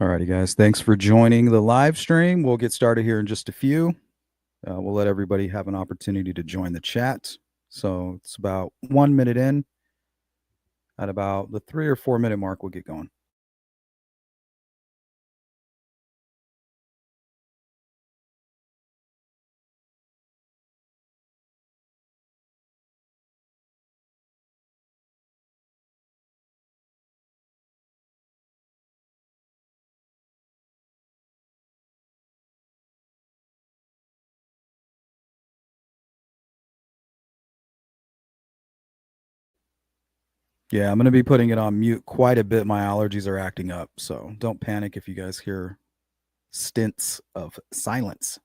Alrighty, guys. Thanks for joining the live stream. We'll get started here in just a few. We'll let everybody have an opportunity to join the chat. So it's about 1 minute in. At about the 3 or 4 minute mark, we'll get going. Yeah, I'm going to be putting it on mute quite a bit. My allergies are acting up. So don't panic if you guys hear stints of silence.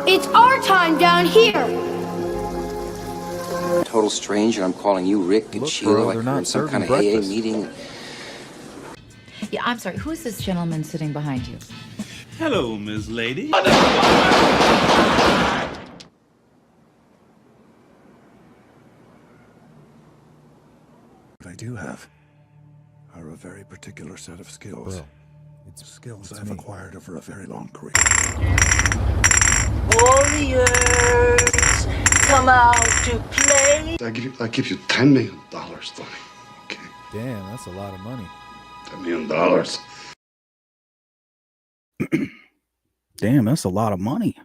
It's our time down here. Total stranger. I'm calling you Rick and Look, Sheila bro, like they're we're in not some kind of serving AA breakfast. meeting. Yeah, I'm sorry. Who is this gentleman sitting behind you? Hello, Miss Lady. What I do have are a very particular set of skills. Bro, it's Skills it's I've me. acquired over a very long career. Warriors, come out to play. I give you $10 million, Tony. Okay, Damn, that's a lot of money. $10 million. Damn, that's a lot of money.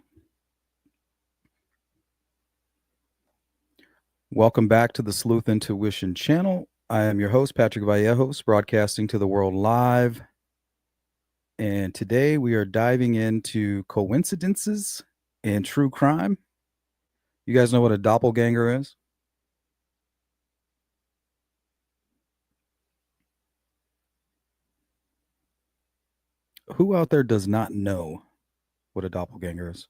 Welcome back to the Sleuth Intuition channel. I am your host, Patrick Vallejos, broadcasting to the world live. And today we are diving into coincidences in true crime. You guys know what a doppelganger is? Who out there does not know what a doppelganger is?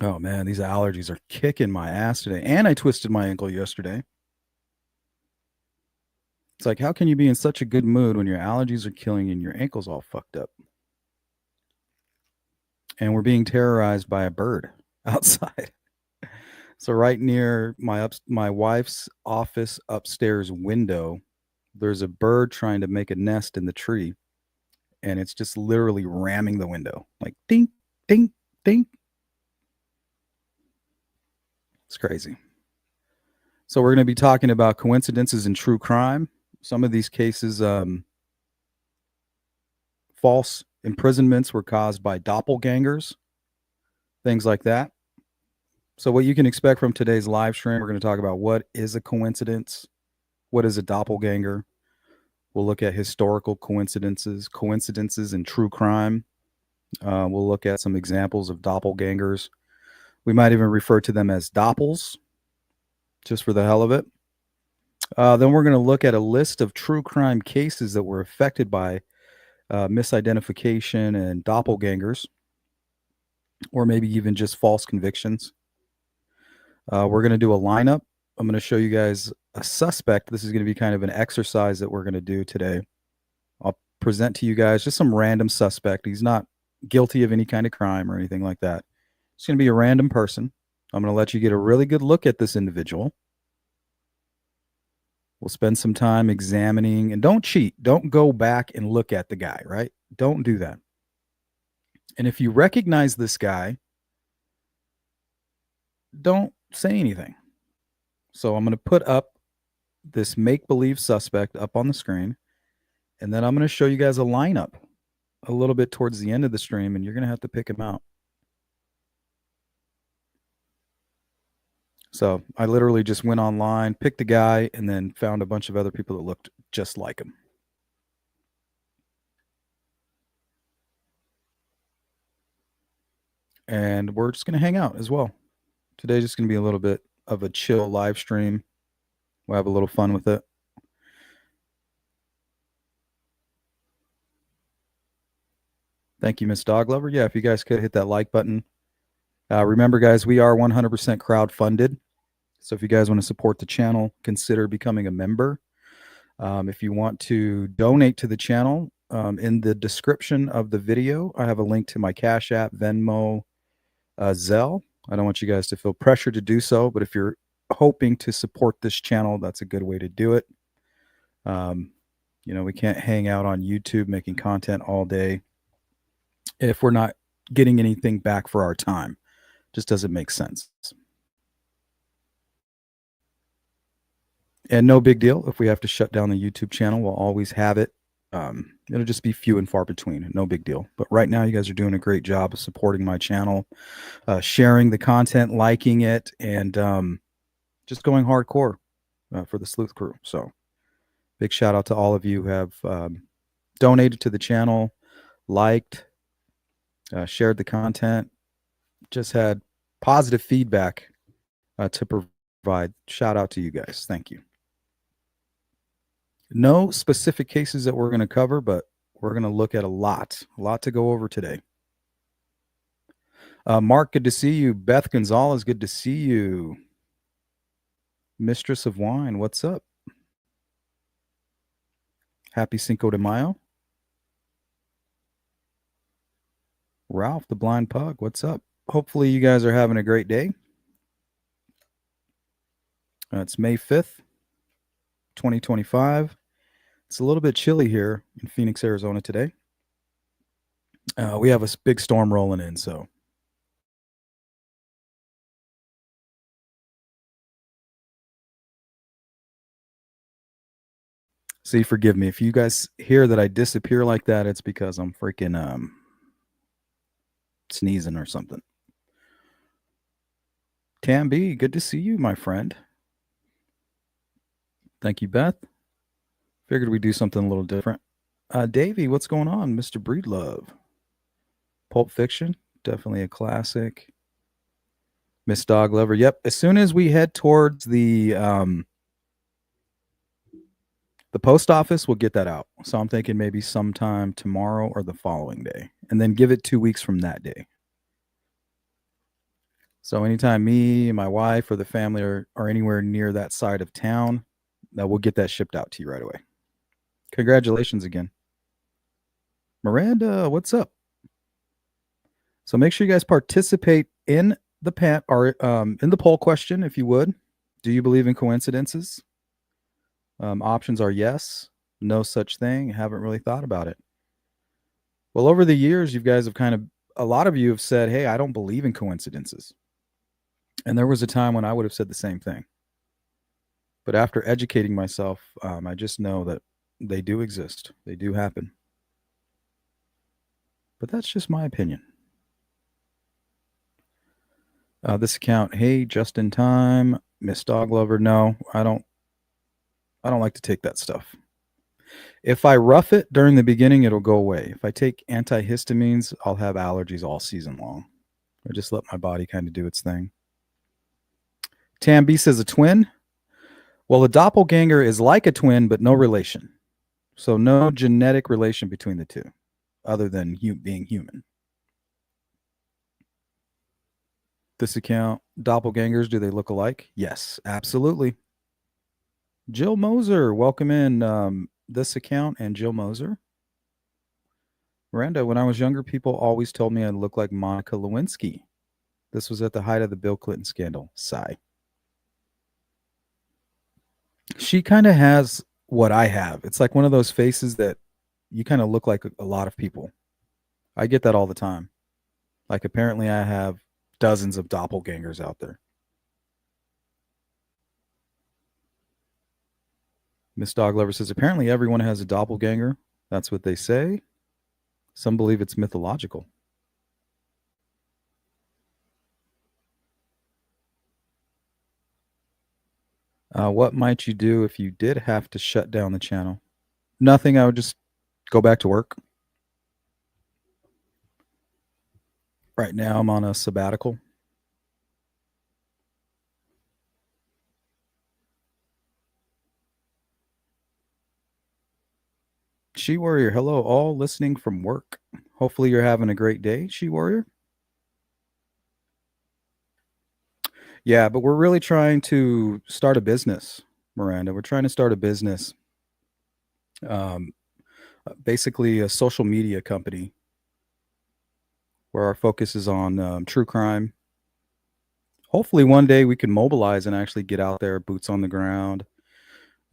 Oh man, these allergies are kicking my ass today. And I twisted my ankle yesterday. It's like, how can you be in such a good mood when your allergies are killing you and your ankle's all fucked up? And we're being terrorized by a bird outside. So right near my wife's office upstairs window, there's a bird trying to make a nest in the tree, and it's just literally ramming the window, like ding, ding, ding. It's crazy. So we're going to be talking about coincidences in true crime. Some of these cases, false imprisonments were caused by doppelgangers, things like that. So what you can expect from today's live stream, we're going to talk about what is a coincidence, what is a doppelganger. We'll look at historical coincidences in true crime. We'll look at some examples of doppelgangers. We might even refer to them as doppels, just for the hell of it. Then we're going to look at a list of true crime cases that were affected by misidentification and doppelgangers, or maybe even just false convictions. We're going to do a lineup. I'm going to show you guys a suspect. This is going to be kind of an exercise that we're going to do today. I'll present to you guys just some random suspect. He's not guilty of any kind of crime or anything like that. It's going to be a random person. I'm going to let you get a really good look at this individual. We'll spend some time examining, and don't cheat. Don't go back and look at the guy, right? Don't do that. And if you recognize this guy, don't say anything. So I'm going to put up this make-believe suspect up on the screen, and then I'm going to show you guys a lineup a little bit towards the end of the stream, and you're going to have to pick him out. So I literally just went online, picked a guy, and then found a bunch of other people that looked just like him. And we're just going to hang out as well. Today's just going to be a little bit of a chill live stream. We'll have a little fun with it. Thank you, Miss Dog Lover. Yeah, if you guys could hit that like button, Remember, guys, we are 100% crowd-funded. So if you guys want to support the channel, consider becoming a member. If you want to donate to the channel, in the description of the video, I have a link to my Cash App, Venmo, Zelle. I don't want you guys to feel pressure to do so, but if you're hoping to support this channel, that's a good way to do it. You know, we can't hang out on YouTube making content all day if we're not getting anything back for our time. Just doesn't make sense. And no big deal if we have to shut down the YouTube channel. We'll always have it. It'll just be few and far between. No big deal. But right now, you guys are doing a great job of supporting my channel, sharing the content, liking it, and just going hardcore for the Sleuth Crew. So big shout out to all of you who have donated to the channel, liked, shared the content, just had positive feedback to provide. Shout out to you guys. Thank you. No specific cases that we're going to cover, but we're going to look at a lot to go over today. Mark, good to see you. Beth Gonzalez, good to see you. Mistress of Wine, what's up? Happy Cinco de Mayo. Ralph, the Blind Pug, what's up? Hopefully you guys are having a great day. It's May 5th, 2025. It's a little bit chilly here in Phoenix, Arizona today. We have a big storm rolling in, so. See, forgive me. If you guys hear that I disappear like that, it's because I'm freaking sneezing or something. Tam B, good to see you, my friend. Thank you, Beth. Figured we'd do something a little different. Davey, what's going on? Mr. Breedlove. Pulp Fiction, definitely a classic. Miss Dog Lover. Yep. As soon as we head towards the post office, we'll get that out. So I'm thinking maybe sometime tomorrow or the following day, and then give it 2 weeks from that day. So anytime me, my wife, or the family are anywhere near that side of town, we'll get that shipped out to you right away. Congratulations again. Miranda, what's up? So make sure you guys participate in the in the poll question, if you would. Do you believe in coincidences? Options are yes, no such thing, haven't really thought about it. Well, over the years, you guys have a lot of you have said, hey, I don't believe in coincidences. And there was a time when I would have said the same thing. But after educating myself, I just know that they do exist. They do happen. But that's just my opinion. This account, hey, just in time, Miss Dog Lover. No, I don't like to take that stuff. If I rough it during the beginning, it'll go away. If I take antihistamines, I'll have allergies all season long. I just let my body kind of do its thing. Tam B says a twin. Well, a doppelganger is like a twin, but no relation. So no genetic relation between the two, other than being human. This account, doppelgangers, do they look alike? Yes, absolutely. Jill Moser, welcome in this account and Jill Moser. Miranda, when I was younger, people always told me I looked like Monica Lewinsky. This was at the height of the Bill Clinton scandal. Sigh. She kind of has what I have. It's like one of those faces that you kind of look like a lot of people. I get that all the time. Like apparently I have dozens of doppelgangers out there. Miss Dog Lover says, apparently everyone has a doppelganger. That's what they say. Some believe it's mythological. What might you do if you did have to shut down the channel? Nothing. I would just go back to work. Right now, I'm on a sabbatical. She Warrior, hello, all listening from work. Hopefully you're having a great day, She Warrior. Yeah, but we're really trying to start a business, Miranda. We're trying to start a business, um, basically a social media company where our focus is on true crime. Hopefully, one day we can mobilize and actually get out there, boots on the ground.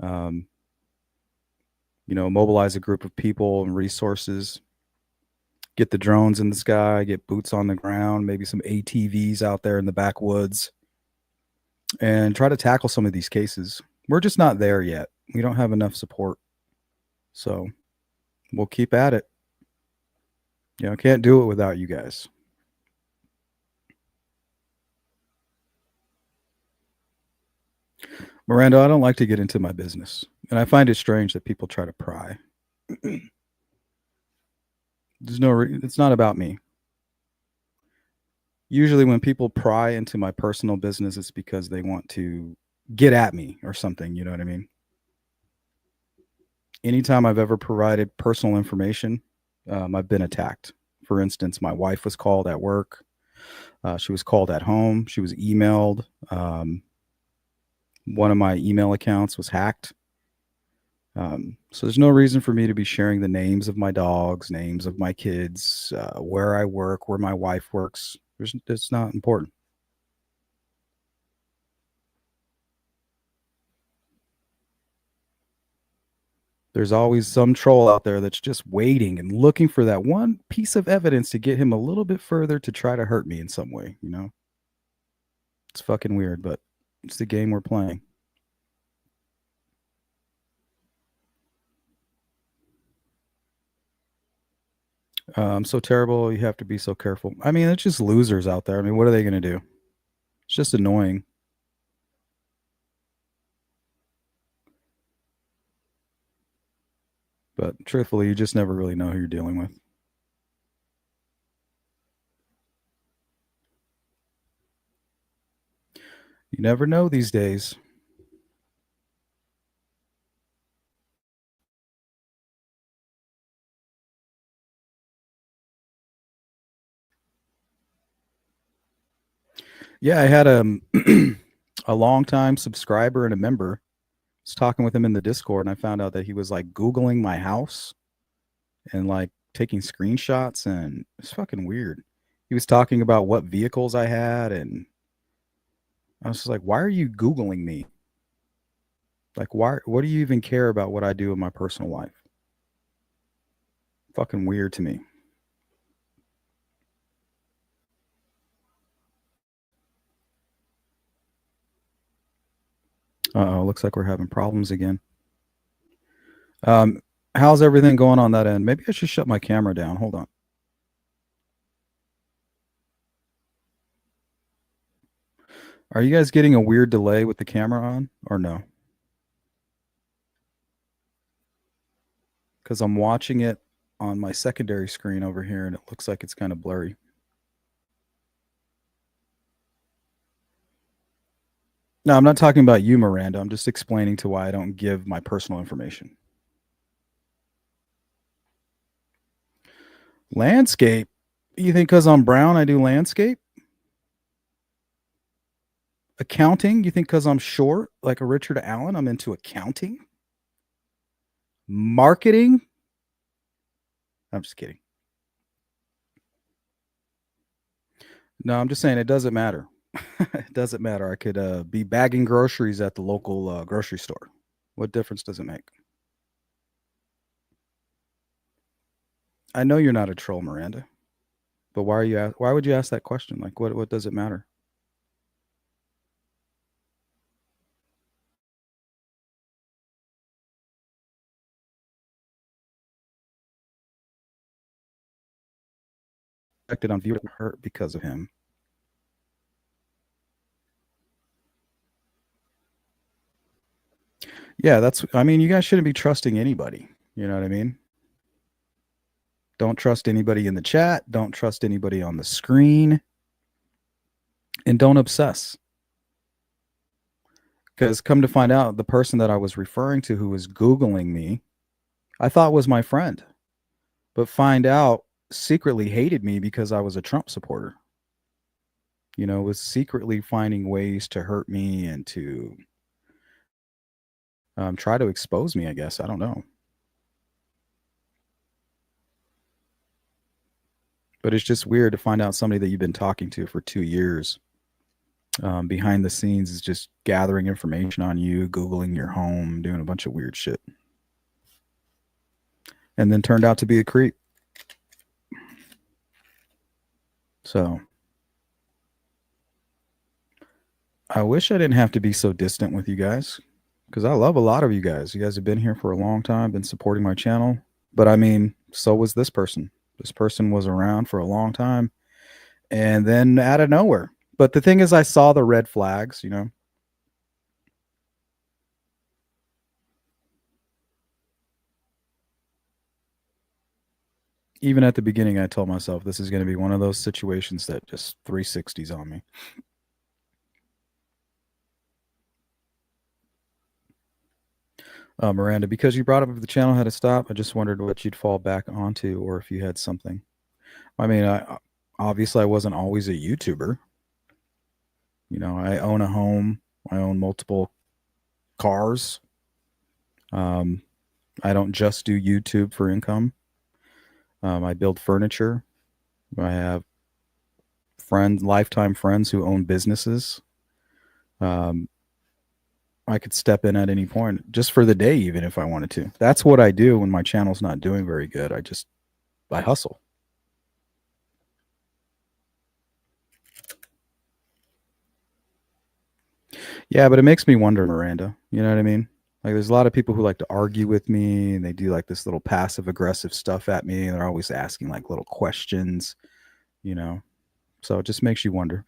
Um, mobilize a group of people and resources. Get the drones in the sky, get boots on the ground, maybe some ATVs out there in the backwoods, and try to tackle some of these cases. We're just not there yet. We don't have enough support. So we'll keep at it. Can't do it without you guys. Miranda, I don't like to get into my business, and I find it strange that people try to pry. It's not about me. Usually when people pry into my personal business, it's because they want to get at me or something. You know what I mean? Anytime I've ever provided personal information, I've been attacked. For instance, my wife was called at work. She was called at home. She was emailed. One of my email accounts was hacked. So there's no reason for me to be sharing the names of my dogs, names of my kids, where I work, where my wife works. It's not important. There's always some troll out there that's just waiting and looking for that one piece of evidence to get him a little bit further to try to hurt me in some way, It's fucking weird, but it's the game we're playing. So terrible, you have to be so careful. I mean, it's just losers out there. I mean, what are they going to do? It's just annoying. But truthfully, you just never really know who you're dealing with. You never know these days. Yeah, I had a longtime subscriber and a member. I was talking with him in the Discord, and I found out that he was like Googling my house and like taking screenshots, and it's fucking weird. He was talking about what vehicles I had, and I was just like, why are you Googling me? Like, what do you even care about what I do in my personal life? Fucking weird to me. Uh-oh, looks like we're having problems again. How's everything going on that end? Maybe I should shut my camera down. Hold on. Are you guys getting a weird delay with the camera on or no? Because I'm watching it on my secondary screen over here, and it looks like it's kind of blurry. No, I'm not talking about you, Miranda. I'm just explaining to why I don't give my personal information. Landscape? You think because I'm brown, I do landscape? Accounting? You think because I'm short, like a Richard Allen, I'm into accounting? Marketing? I'm just kidding. No, I'm just saying it doesn't matter. It doesn't matter. I could be bagging groceries at the local grocery store. What difference does it make? I know you're not a troll, Miranda. But why would you ask that question? Like, what does it matter? Affected on viewer hurt because of him. Yeah, I mean, you guys shouldn't be trusting anybody. You know what I mean? Don't trust anybody in the chat. Don't trust anybody on the screen. And don't obsess. Because come to find out, the person that I was referring to who was Googling me, I thought was my friend. But find out secretly hated me because I was a Trump supporter. was secretly finding ways to hurt me and to try to expose me, I guess. I don't know. But it's just weird to find out somebody that you've been talking to for 2 years behind the scenes is just gathering information on you, Googling your home, doing a bunch of weird shit. And then turned out to be a creep. So I wish I didn't have to be so distant with you guys, because I love a lot of you guys. You guys have been here for a long time, been supporting my channel. But I mean, so was this person. This person was around for a long time and then out of nowhere. But the thing is, I saw the red flags, Even at the beginning, I told myself this is going to be one of those situations that just 360s on me. Miranda, because you brought up if the channel had to stop, I just wondered what you'd fall back onto, or if you had something. I mean, obviously I wasn't always a YouTuber. I own a home. I own multiple cars. I don't just do YouTube for income. I build furniture. I have lifetime friends who own businesses. I could step in at any point, just for the day, even if I wanted to. That's what I do when my channel's not doing very good. I hustle. Yeah, but it makes me wonder, Miranda. You know what I mean? Like, there's a lot of people who like to argue with me, and they do like this little passive aggressive stuff at me, and they're always asking like little questions, So it just makes you wonder.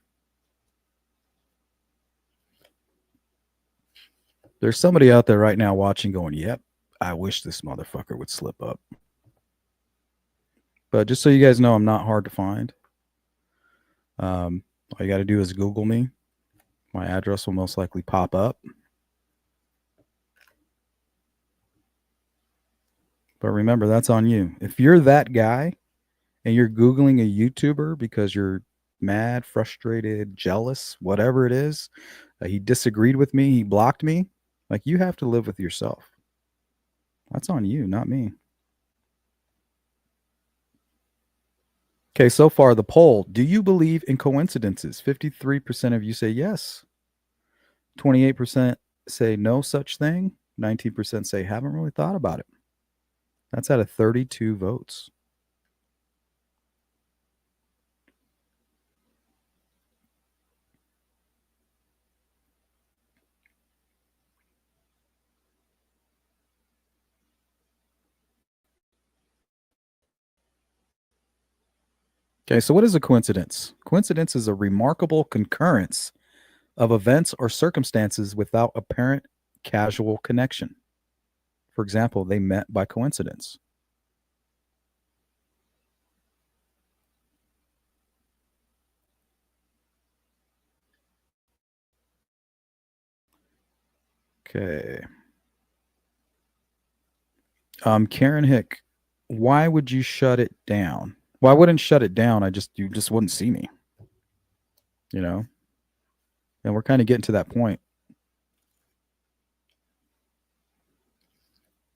There's somebody out there right now watching going, yep, I wish this motherfucker would slip up. But just so you guys know, I'm not hard to find. All you got to do is Google me. My address will most likely pop up. But remember, that's on you. If you're that guy and you're Googling a YouTuber because you're mad, frustrated, jealous, whatever it is, he disagreed with me, he blocked me, like, you have to live with yourself. That's on you, not me. Okay, so far the poll. Do you believe in coincidences? 53% of you say yes. 28% say no such thing. 19% say haven't really thought about it. That's out of 32 votes. Okay, so what is a coincidence? Coincidence is a remarkable concurrence of events or circumstances without apparent casual connection. For example, they met by coincidence. Okay. Karen Hick, why would you shut it down? Well, I wouldn't shut it down. You just wouldn't see me. And we're kind of getting to that point.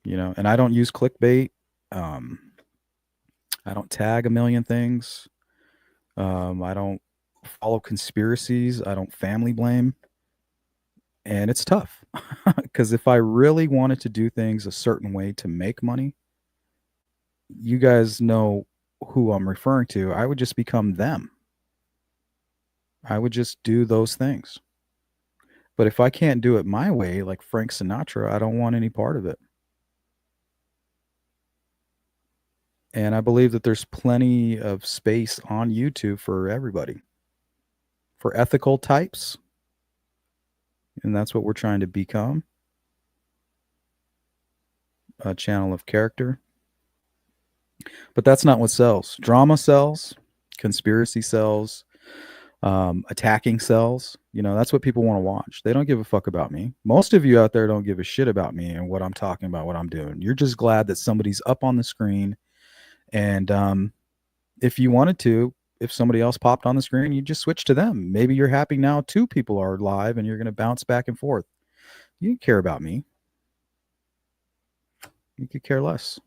And I don't use clickbait. I don't tag a million things. I don't follow conspiracies. I don't family blame. And it's tough because if I really wanted to do things a certain way to make money, you guys know who I'm referring to. I would just become them. I would just do those things. But if I can't do it my way, like Frank Sinatra, I don't want any part of it. And I believe that there's plenty of space on YouTube for everybody, for ethical types. And that's what we're trying to become. A channel of character. But that's not what sells. Drama sells. Conspiracy sells. Attacking sells. That's what people want to watch. They don't give a fuck about me. Most of you out there don't give a shit about me and what I'm talking about, what I'm doing. You're just glad that somebody's up on the screen. And if you wanted to, if somebody else popped on the screen, you just switch to them. Maybe you're happy now 2 people are live and you're going to bounce back and forth. You don't care about me. You could care less.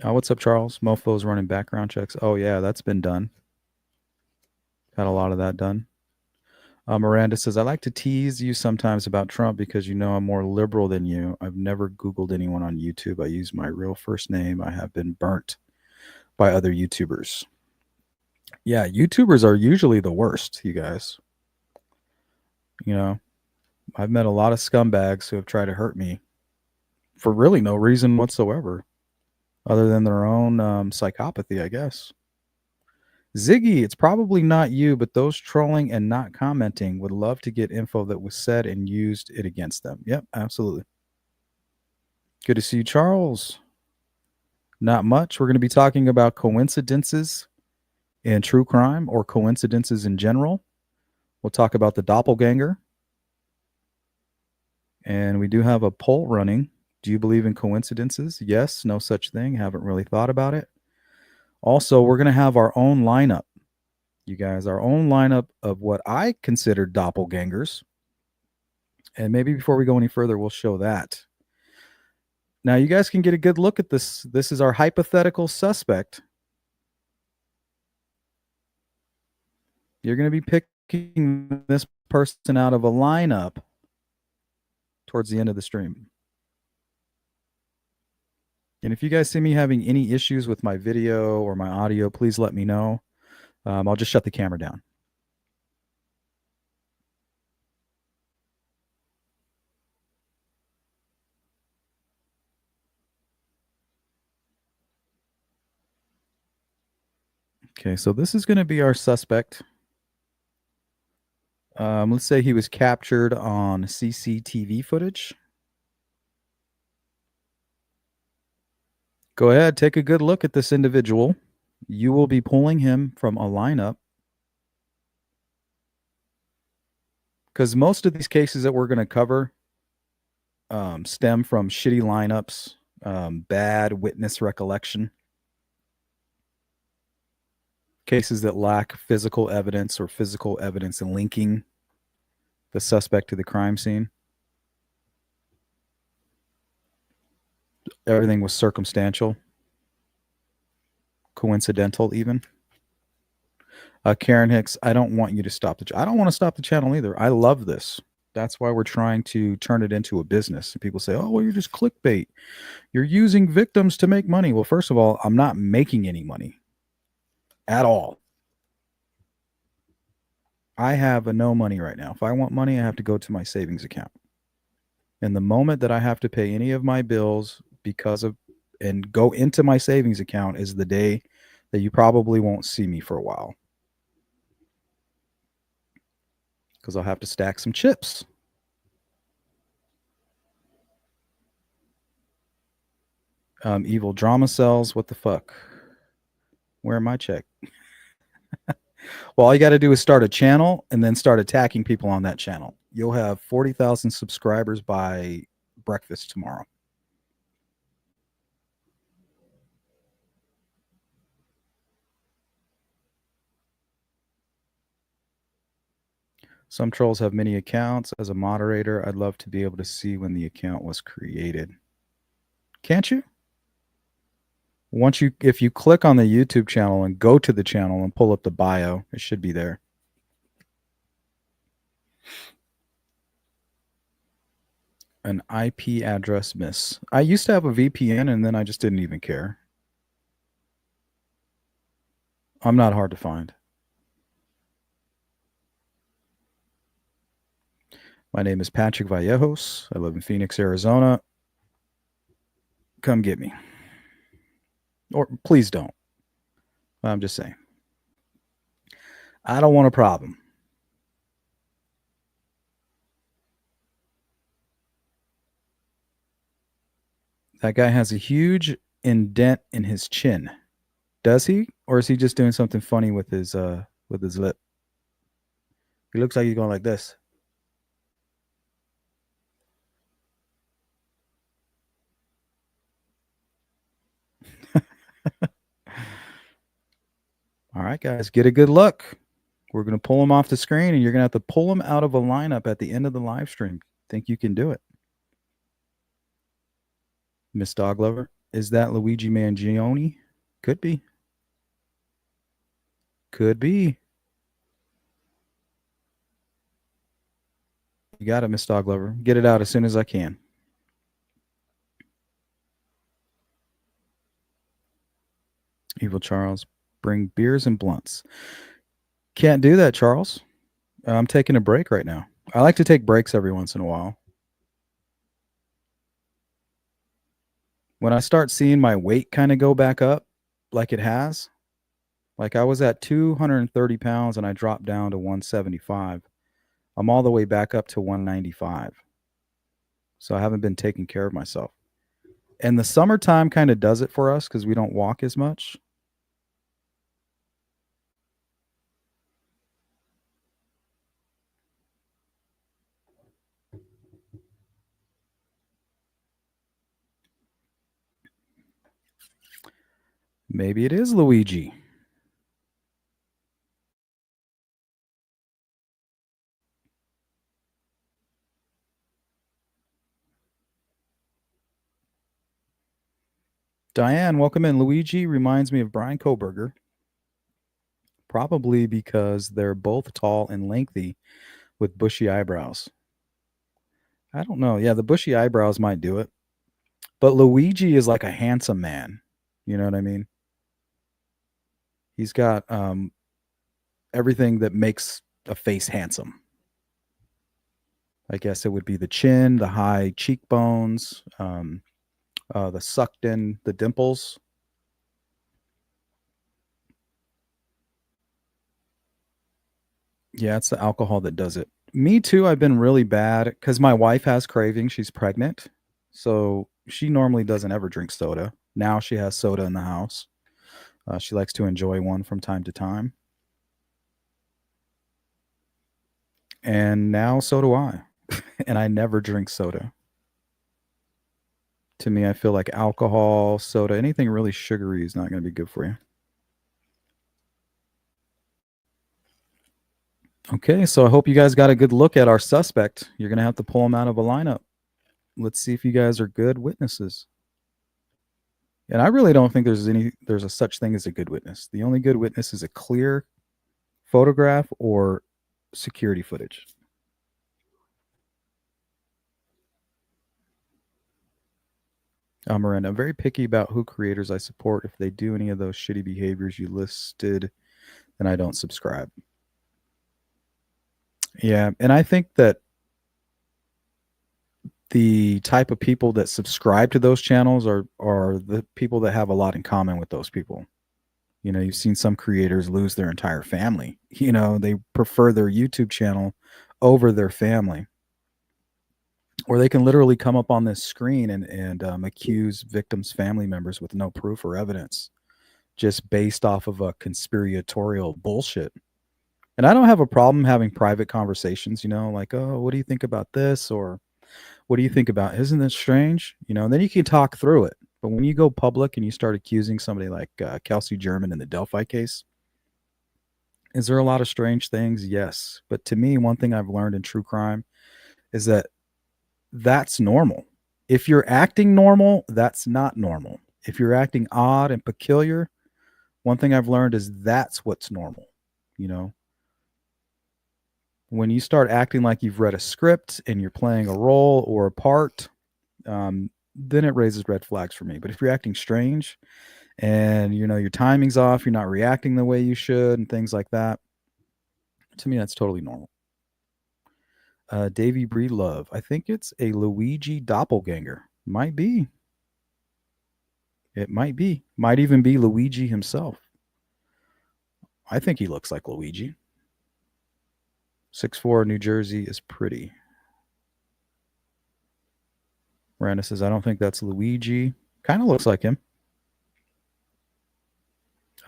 What's up, Charles? Mofo's running background checks. Oh, yeah, that's been done. Had a lot of that done. Miranda says, I like to tease you sometimes about Trump because you know I'm more liberal than you. I've never Googled anyone on YouTube. I use my real first name. I have been burnt by other YouTubers. Yeah, YouTubers are usually the worst, you guys. You know, I've met a lot of scumbags who have tried to hurt me for really no reason whatsoever other than their own psychopathy, I guess. Ziggy, it's probably not you, but those trolling and not commenting would love to get info that was said and used it against them. Yep, absolutely. Good to see you, Charles. Not much. We're going to be talking about coincidences in true crime or coincidences in general. We'll talk about the doppelganger. And we do have a poll running. Do you believe in coincidences? Yes, no such thing. Haven't really thought about it. Also, we're going to have our own lineup, you guys, our own lineup of what I consider doppelgangers. And maybe before we go any further, we'll show that. Now, you guys can get a good look at this. This is our hypothetical suspect. You're going to be picking this person out of a lineup towards the end of the stream. And if you guys see me having any issues with my video or my audio, please let me know. I'll just shut the camera down. Okay, so this is going to be our suspect. Let's say he was captured on CCTV footage. Go ahead, take a good look at this individual. You will be pulling him from a lineup. Because most of these cases that we're going to cover stem from shitty lineups, bad witness recollection, cases that lack physical evidence or physical evidence linking the suspect to the crime scene. Everything was circumstantial, coincidental even. Karen Hicks, I don't want you to stop I don't want to stop the channel either. I love this. That's why we're trying to turn it into a business. And people say, oh, well, you're just clickbait. You're using victims to make money. Well, first of all, I'm not making any money at all. I have no money right now. If I want money, I have to go to my savings account. And the moment that I have to pay any of my bills and go into my savings account is the day that you probably won't see me for a while. Because I'll have to stack some chips. Evil drama cells. What the fuck? Where am I check? Well, all you got to do is start a channel and then start attacking people on that channel. You'll have 40,000 subscribers by breakfast tomorrow. Some trolls have many accounts. As a moderator, I'd love to be able to see when the account was created. Can't you? If you click on the YouTube channel and go to the channel and pull up the bio, it should be there. An IP address miss. I used to have a VPN and then I just didn't even care. I'm not hard to find. My name is Patrick Vallejos. I live in Phoenix, Arizona. Come get me. Or please don't. I'm just saying. I don't want a problem. That guy has a huge indent in his chin. Does he? Or is he just doing something funny with his lip? He looks like he's going like this. All right, guys, get a good look. We're going to pull them off the screen, and you're going to have to pull them out of a lineup at the end of the live stream. Think you can do it? Miss Dog Lover, is that Luigi Mangione? Could be. Could be. You got it, Miss Dog Lover. Get it out as soon as I can. Evil Charles, bring beers and blunts. Can't do that, Charles. I'm taking a break right now. I like to take breaks every once in a while. When I start seeing my weight kind of go back up like it has, like I was at 230 pounds and I dropped down to 175. I'm all the way back up to 195. So I haven't been taking care of myself. And the summertime kind of does it for us because we don't walk as much. Maybe it is Luigi. Diane, welcome in. Luigi reminds me of Brian Koberger. Probably because they're both tall and lengthy with bushy eyebrows. I don't know. Yeah, the bushy eyebrows might do it. But Luigi is like a handsome man. You know what I mean? He's got everything that makes a face handsome. I guess it would be the chin, the high cheekbones, the sucked in, the dimples. Yeah, it's the alcohol that does it. Me too. I've been really bad because my wife has cravings. She's pregnant. So she normally doesn't ever drink soda. Now she has soda in the house. She likes to enjoy one from time to time. And now so do I. And I never drink soda. To me, I feel like alcohol, soda, anything really sugary is not going to be good for you. Okay, so I hope you guys got a good look at our suspect. You're going to have to pull him out of a lineup. Let's see if you guys are good witnesses. And I really don't think there's a such thing as a good witness. The only good witness is a clear photograph or security footage. Miranda, I'm very picky about who creators I support. If they do any of those shitty behaviors you listed, then I don't subscribe. Yeah, and I think that the type of people that subscribe to those channels are the people that have a lot in common with those people. You know, you've seen some creators lose their entire family. You know, they prefer their YouTube channel over their family. Or they can literally come up on this screen and accuse victims' family members with no proof or evidence, just based off of a conspiratorial bullshit. And I don't have a problem having private conversations, you know, like, oh, what do you think about this? Or what do you think about, isn't this strange? You know, and then you can talk through it. But when you go public and you start accusing somebody like Kelsey German in the Delphi case, is there a lot of strange things? Yes. But to me, one thing I've learned in true crime is that that's normal. If you're acting normal, that's not normal. If you're acting odd and peculiar, one thing I've learned is that's what's normal. You know, when you start acting like you've read a script and you're playing a role or a part, then it raises red flags for me. But if you're acting strange and, you know, your timing's off, you're not reacting the way you should and things like that, to me, that's totally normal. Davy Breedlove, I think it's a Luigi doppelganger. Might be. It might be. Might even be Luigi himself. I think he looks like Luigi. 6'4", New Jersey is pretty. Miranda says, I don't think that's Luigi. Kind of looks like him.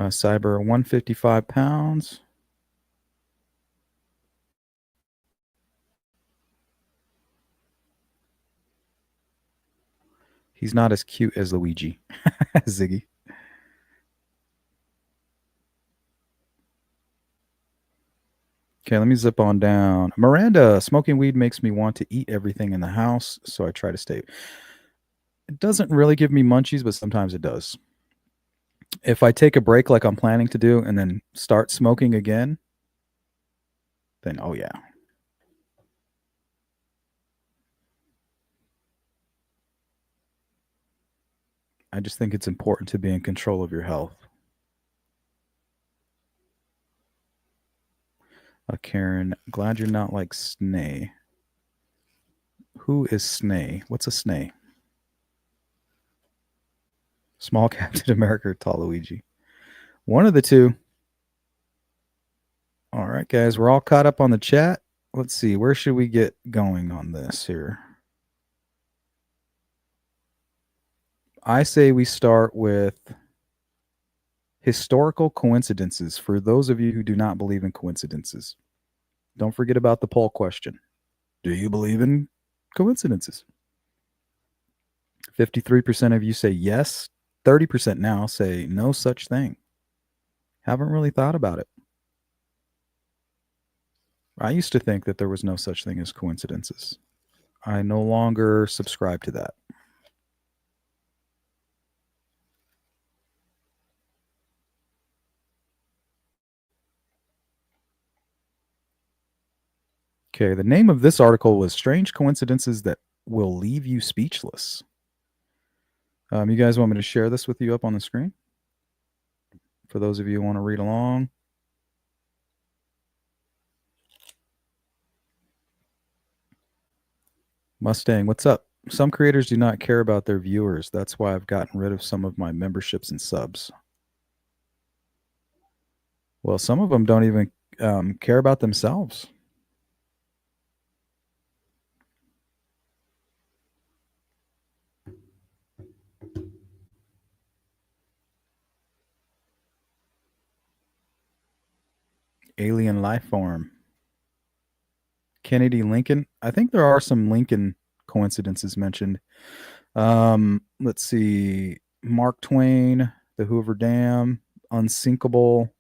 Cyber, 155 pounds. He's not as cute as Luigi. Ziggy. Okay, let me zip on down. Miranda, smoking weed makes me want to eat everything in the house, so I try to stay. It doesn't really give me munchies, but sometimes it does. If I take a break like I'm planning to do and then start smoking again, then oh yeah. I just think it's important to be in control of your health. Karen, glad you're not like Snay. Who is Snay? What's a Snay? Small Captain America or Tall Luigi? One of the two. All right, guys, we're all caught up on the chat. Let's see, where should we get going on this here? I say we start with historical coincidences for those of you who do not believe in coincidences. Don't forget about the poll question. Do you believe in coincidences? 53% of you say yes. 30% now say no such thing. Haven't really thought about it. I used to think that there was no such thing as coincidences. I no longer subscribe to that. Okay, the name of this article was Strange Coincidences That Will Leave You Speechless. You guys want me to share this with you up on the screen? For those of you who want to read along. Mustang, what's up? Some creators do not care about their viewers. That's why I've gotten rid of some of my memberships and subs. Well, some of them don't even care about themselves. Alien life form. Kennedy Lincoln. I think there are some Lincoln coincidences mentioned. Let's see. Mark Twain, the Hoover Dam, Unsinkable,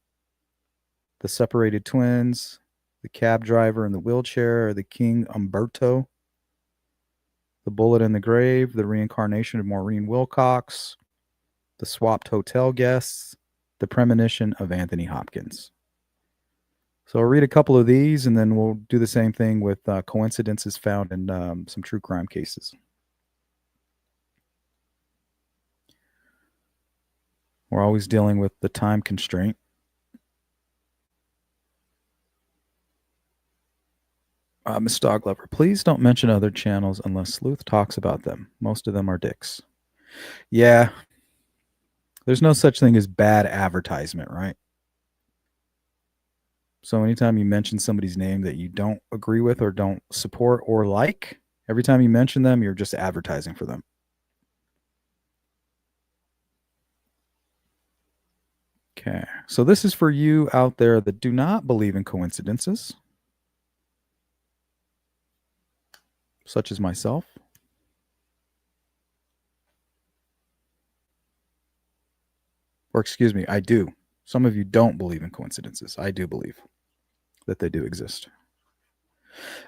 the Separated Twins, the cab driver in the wheelchair, the King Umberto, the bullet in the grave, the reincarnation of Maureen Wilcox, the swapped hotel guests, the premonition of Anthony Hopkins. So I'll read a couple of these, and then we'll do the same thing with coincidences found in some true crime cases. We're always dealing with the time constraint. Miss Doglover, please don't mention other channels unless Sleuth talks about them. Most of them are dicks. Yeah. There's no such thing as bad advertisement, right? So anytime you mention somebody's name that you don't agree with or don't support or like, every time you mention them, you're just advertising for them. Okay. So this is for you out there that do not believe in coincidences, such as myself. Or excuse me, I do. Some of you don't believe in coincidences. I do believe that they do exist.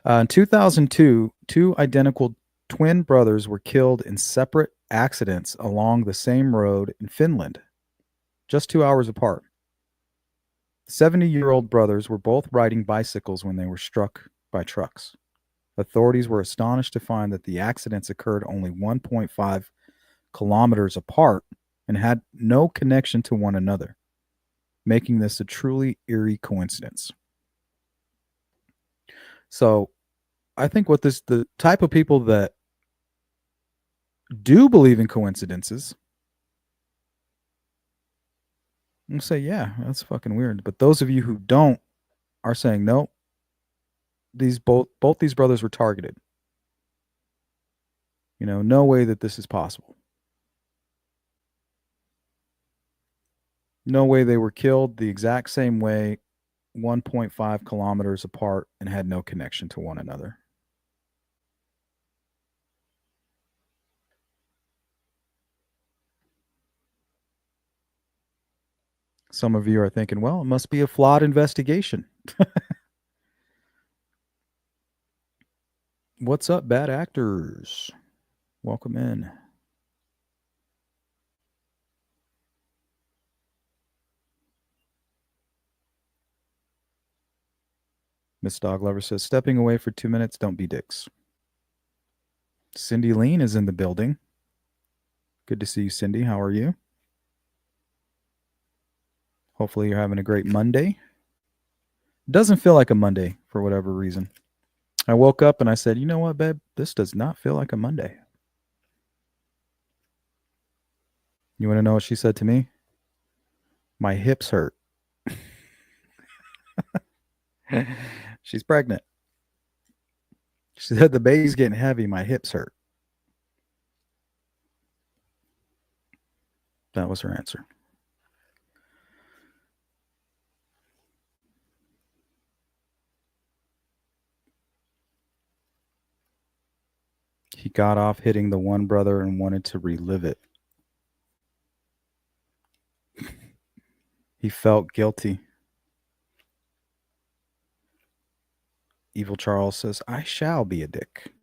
In 2002, two identical twin brothers were killed in separate accidents along the same road in Finland, just 2 hours apart. 70-year-old brothers were both riding bicycles when they were struck by trucks. Authorities were astonished to find that the accidents occurred only 1.5 kilometers apart and had no connection to one another, making this a truly eerie coincidence. So I think what the type of people that do believe in coincidences will say, yeah, that's fucking weird. But those of you who don't are saying, no, both these brothers were targeted. You know, no way that this is possible. No way they were killed the exact same way, 1.5 kilometers apart, and had no connection to one another. Some of you are thinking, well, it must be a flawed investigation. What's up, bad actors? Welcome in. Miss Dog Lover says, stepping away for 2 minutes, don't be dicks. Cindy Lean is in the building. Good to see you, Cindy. How are you? Hopefully you're having a great Monday. Doesn't feel like a Monday for whatever reason. I woke up and I said, you know what, babe? This does not feel like a Monday. You want to know what she said to me? My hips hurt. She's pregnant. She said the baby's getting heavy. My hips hurt. That was her answer. He got off hitting the one brother and wanted to relive it. He felt guilty. Evil Charles says, I shall be a dick.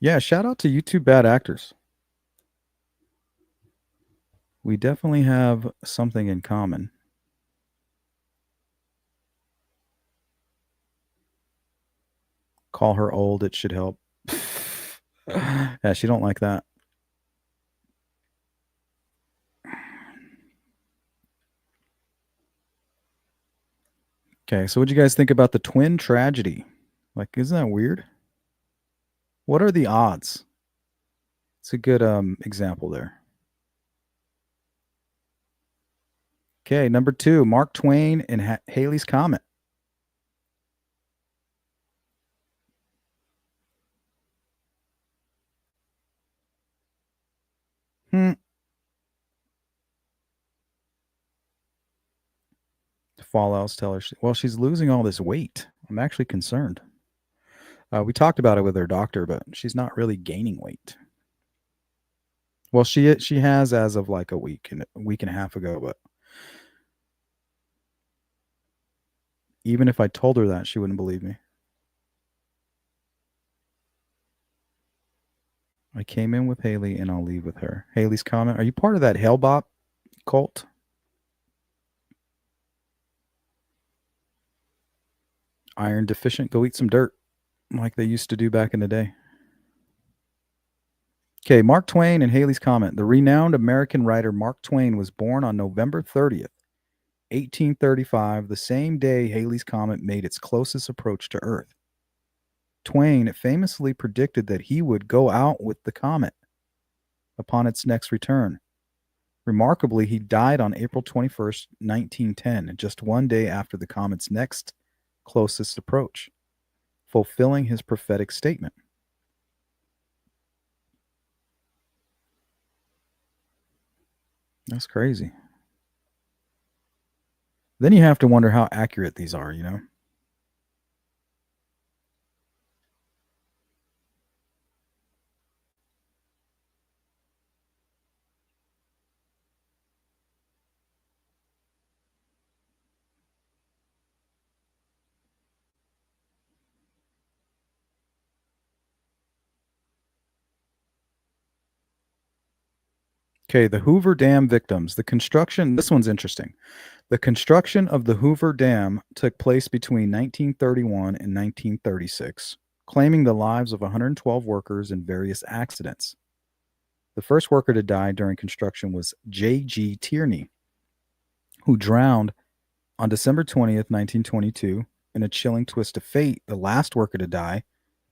Yeah, shout out to you two bad actors. We definitely have something in common. Call her old, it should help. Yeah, she don't like that. Okay, so what do you guys think about the twin tragedy? Like, isn't that weird? What are the odds? It's a good example there. Okay, number 2, Mark Twain and Haley's Comet. Fallout's tell her, well, she's losing all this weight. I'm actually concerned. We talked about it with her doctor, but she's not really gaining weight. Well, she has as of like a week and a half ago, but even if I told her that, she wouldn't believe me. I came in with Haley and I'll leave with her. Haley's Comet. Are you part of that Hellbop cult? Iron deficient, go eat some dirt like they used to do back in the day. Okay, Mark Twain and Haley's Comet. The renowned American writer Mark Twain was born on November 30th, 1835, the same day Haley's Comet made its closest approach to Earth. Twain famously predicted that he would go out with the comet upon its next return. Remarkably, he died on April 21st, 1910, just one day after the comet's next closest approach, fulfilling his prophetic statement. That's crazy. Then you have to wonder how accurate these are, you know? Okay, the Hoover Dam victims. The construction, this one's interesting. The construction of the Hoover Dam took place between 1931 and 1936, claiming the lives of 112 workers in various accidents. The first worker to die during construction was J.G. Tierney, who drowned on December 20th, 1922. In a chilling twist of fate, the last worker to die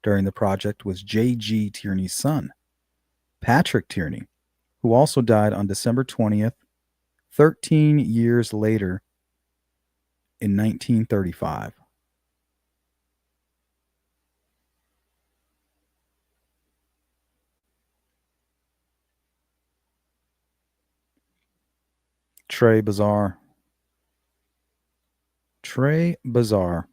during the project was J.G. Tierney's son, Patrick Tierney, who also died on December 20th, 13 years later in 1935. Trey Bazaar. Trey Bazaar.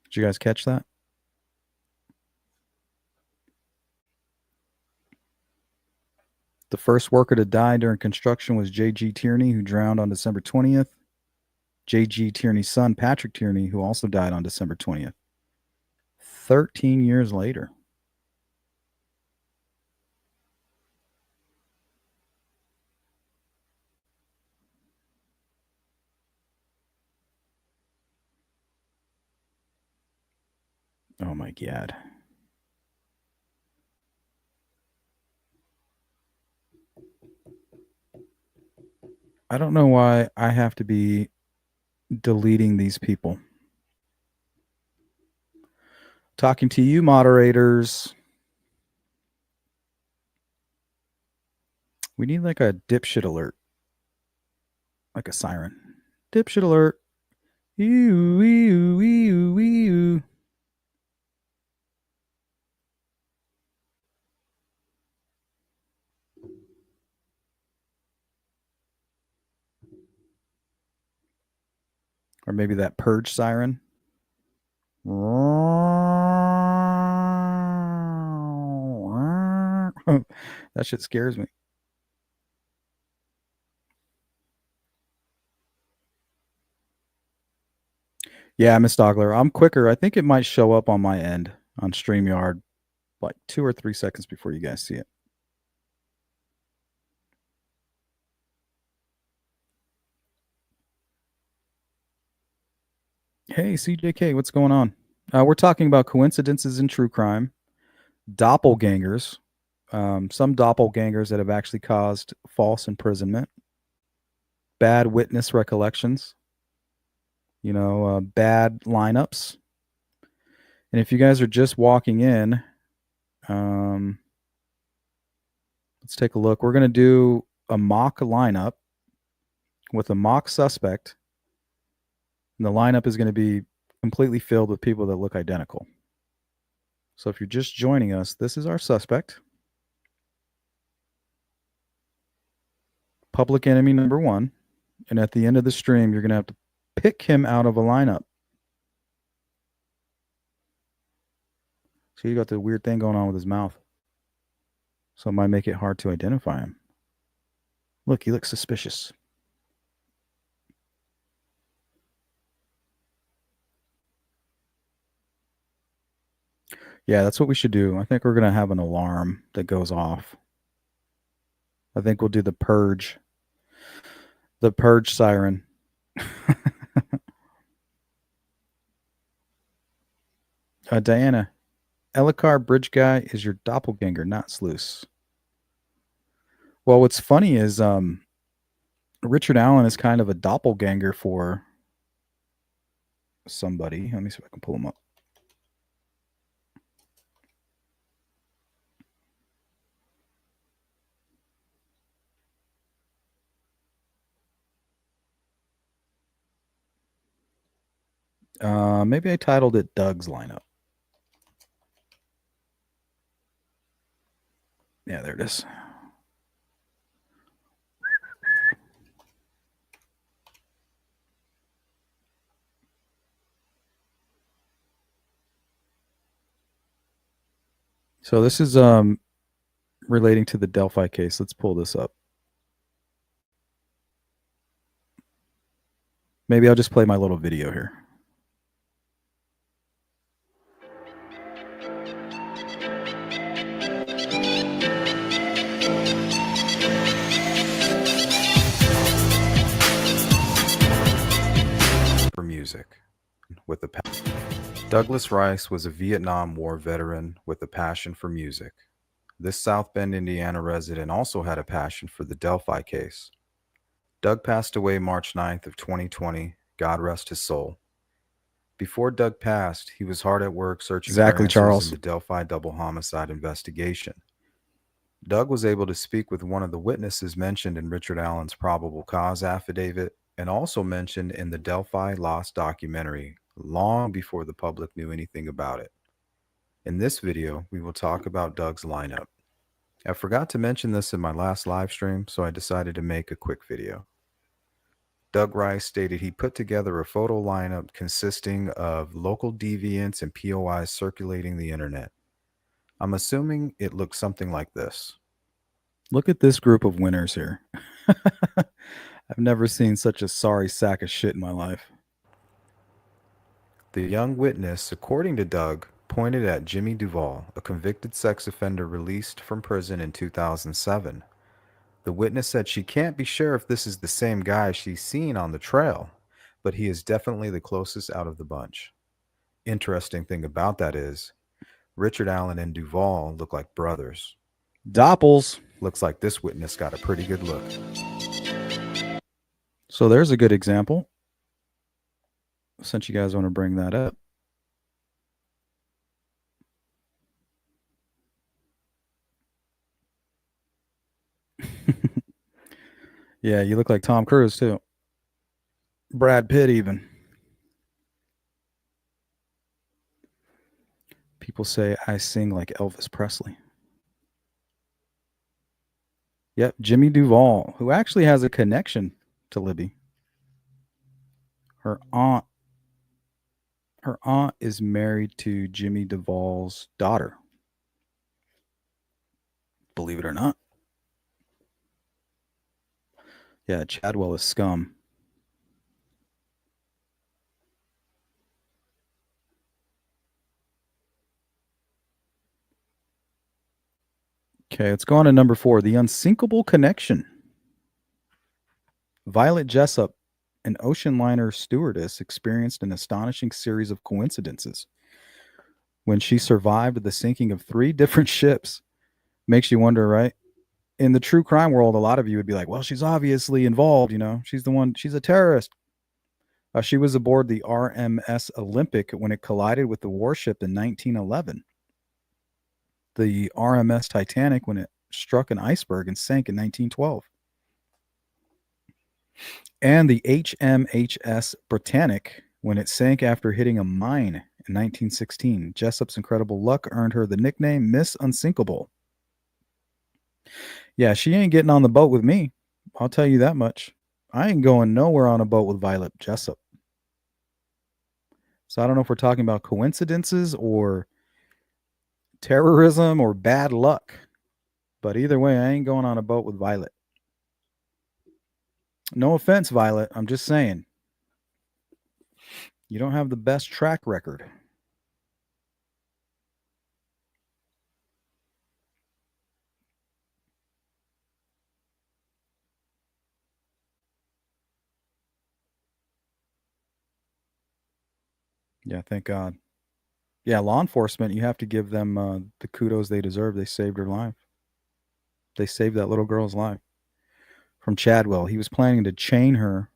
Did you guys catch that? The first worker to die during construction was J.G. Tierney, who drowned on December 20th. J.G. Tierney's son, Patrick Tierney, who also died on December 20th. 13 years later. Oh my God. I don't know why I have to be deleting these people. Talking to you, moderators. We need like a dipshit alert. Like a siren. Dipshit alert. Ew, ew, ew, ew. Or maybe that purge siren. That shit scares me. Yeah, Miss Dogler, I'm quicker. I think it might show up on my end on StreamYard like 2 or 3 seconds before you guys see it. Hey, CJK, what's going on? We're talking about coincidences in true crime, doppelgangers, some doppelgangers that have actually caused false imprisonment, bad witness recollections, bad lineups. And if you guys are just walking in, let's take a look. We're going to do a mock lineup with a mock suspect. And the lineup is going to be completely filled with people that look identical. So if you're just joining us, this is our suspect. Public enemy number 1. And at the end of the stream, you're going to have to pick him out of a lineup. So you got the weird thing going on with his mouth. So it might make it hard to identify him. Look, he looks suspicious. Yeah, that's what we should do. I think we're going to have an alarm that goes off. I think we'll do the purge. The purge siren. Diana, Ellicar Bridge Guy is your doppelganger, not Sluice. Well, what's funny is Richard Allen is kind of a doppelganger for somebody. Let me see if I can pull him up. Maybe I titled it Doug's Lineup. Yeah, there it is. So this is relating to the Delphi case. Let's pull this up. Maybe I'll just play my little video here. For music with the Douglas Rice was a Vietnam War veteran with a passion for music. This South Bend, Indiana resident also had a passion for the Delphi case. Doug passed away March 9th of 2020. God rest his soul. Before Doug passed, he was hard at work searching for answers Charles. in the Delphi double homicide investigation. Doug was able to speak with one of the witnesses mentioned in Richard Allen's probable cause affidavit and also mentioned in the Delphi Lost documentary long before the public knew anything about it. In this video, we will talk about Doug's lineup. I forgot to mention this in my last live stream, so I decided to make a quick video. Doug Rice stated he put together a photo lineup consisting of local deviants and POIs circulating the internet. I'm assuming it looked something like this. Look at this group of winners here. I've never seen such a sorry sack of shit in my life. The young witness, according to Doug, pointed at Jimmy Duvall, a convicted sex offender released from prison in 2007. The witness said she can't be sure if this is the same guy she's seen on the trail, but he is definitely the closest out of the bunch. Interesting thing about that is, Richard Allen and Duvall look like brothers. Doppels. Looks like this witness got a pretty good look. So there's a good example. Since you guys want to bring that up. Yeah, you look like Tom Cruise too. Brad Pitt even. People say I sing like Elvis Presley. Yep, Jimmy Duvall, who actually has a connection to Libby. Her aunt is married to Jimmy Duvall's daughter. Believe it or not. Yeah, Chadwell is scum. Okay, let's go on to number 4, the unsinkable connection. Violet Jessup, an ocean liner stewardess, experienced an astonishing series of coincidences when she survived the sinking of 3 different ships. Makes you wonder, right? In the true crime world, a lot of you would be like, well, she's obviously involved, you know, she's the one, she's a terrorist. She was aboard the RMS Olympic when it collided with the warship in 1911. The RMS Titanic when it struck an iceberg and sank in 1912. And the HMHS Britannic when it sank after hitting a mine in 1916. Jessup's incredible luck earned her the nickname Miss Unsinkable. Yeah, she ain't getting on the boat with me. I'll tell you that much. I ain't going nowhere on a boat with Violet Jessup. So I don't know if we're talking about coincidences or terrorism or bad luck. But either way, I ain't going on a boat with Violet. No offense, Violet. I'm just saying. You don't have the best track record. Yeah, thank God. Yeah, law enforcement, you have to give them the kudos they deserve. They saved her life. They saved that little girl's life. From Chadwell, he was planning to chain her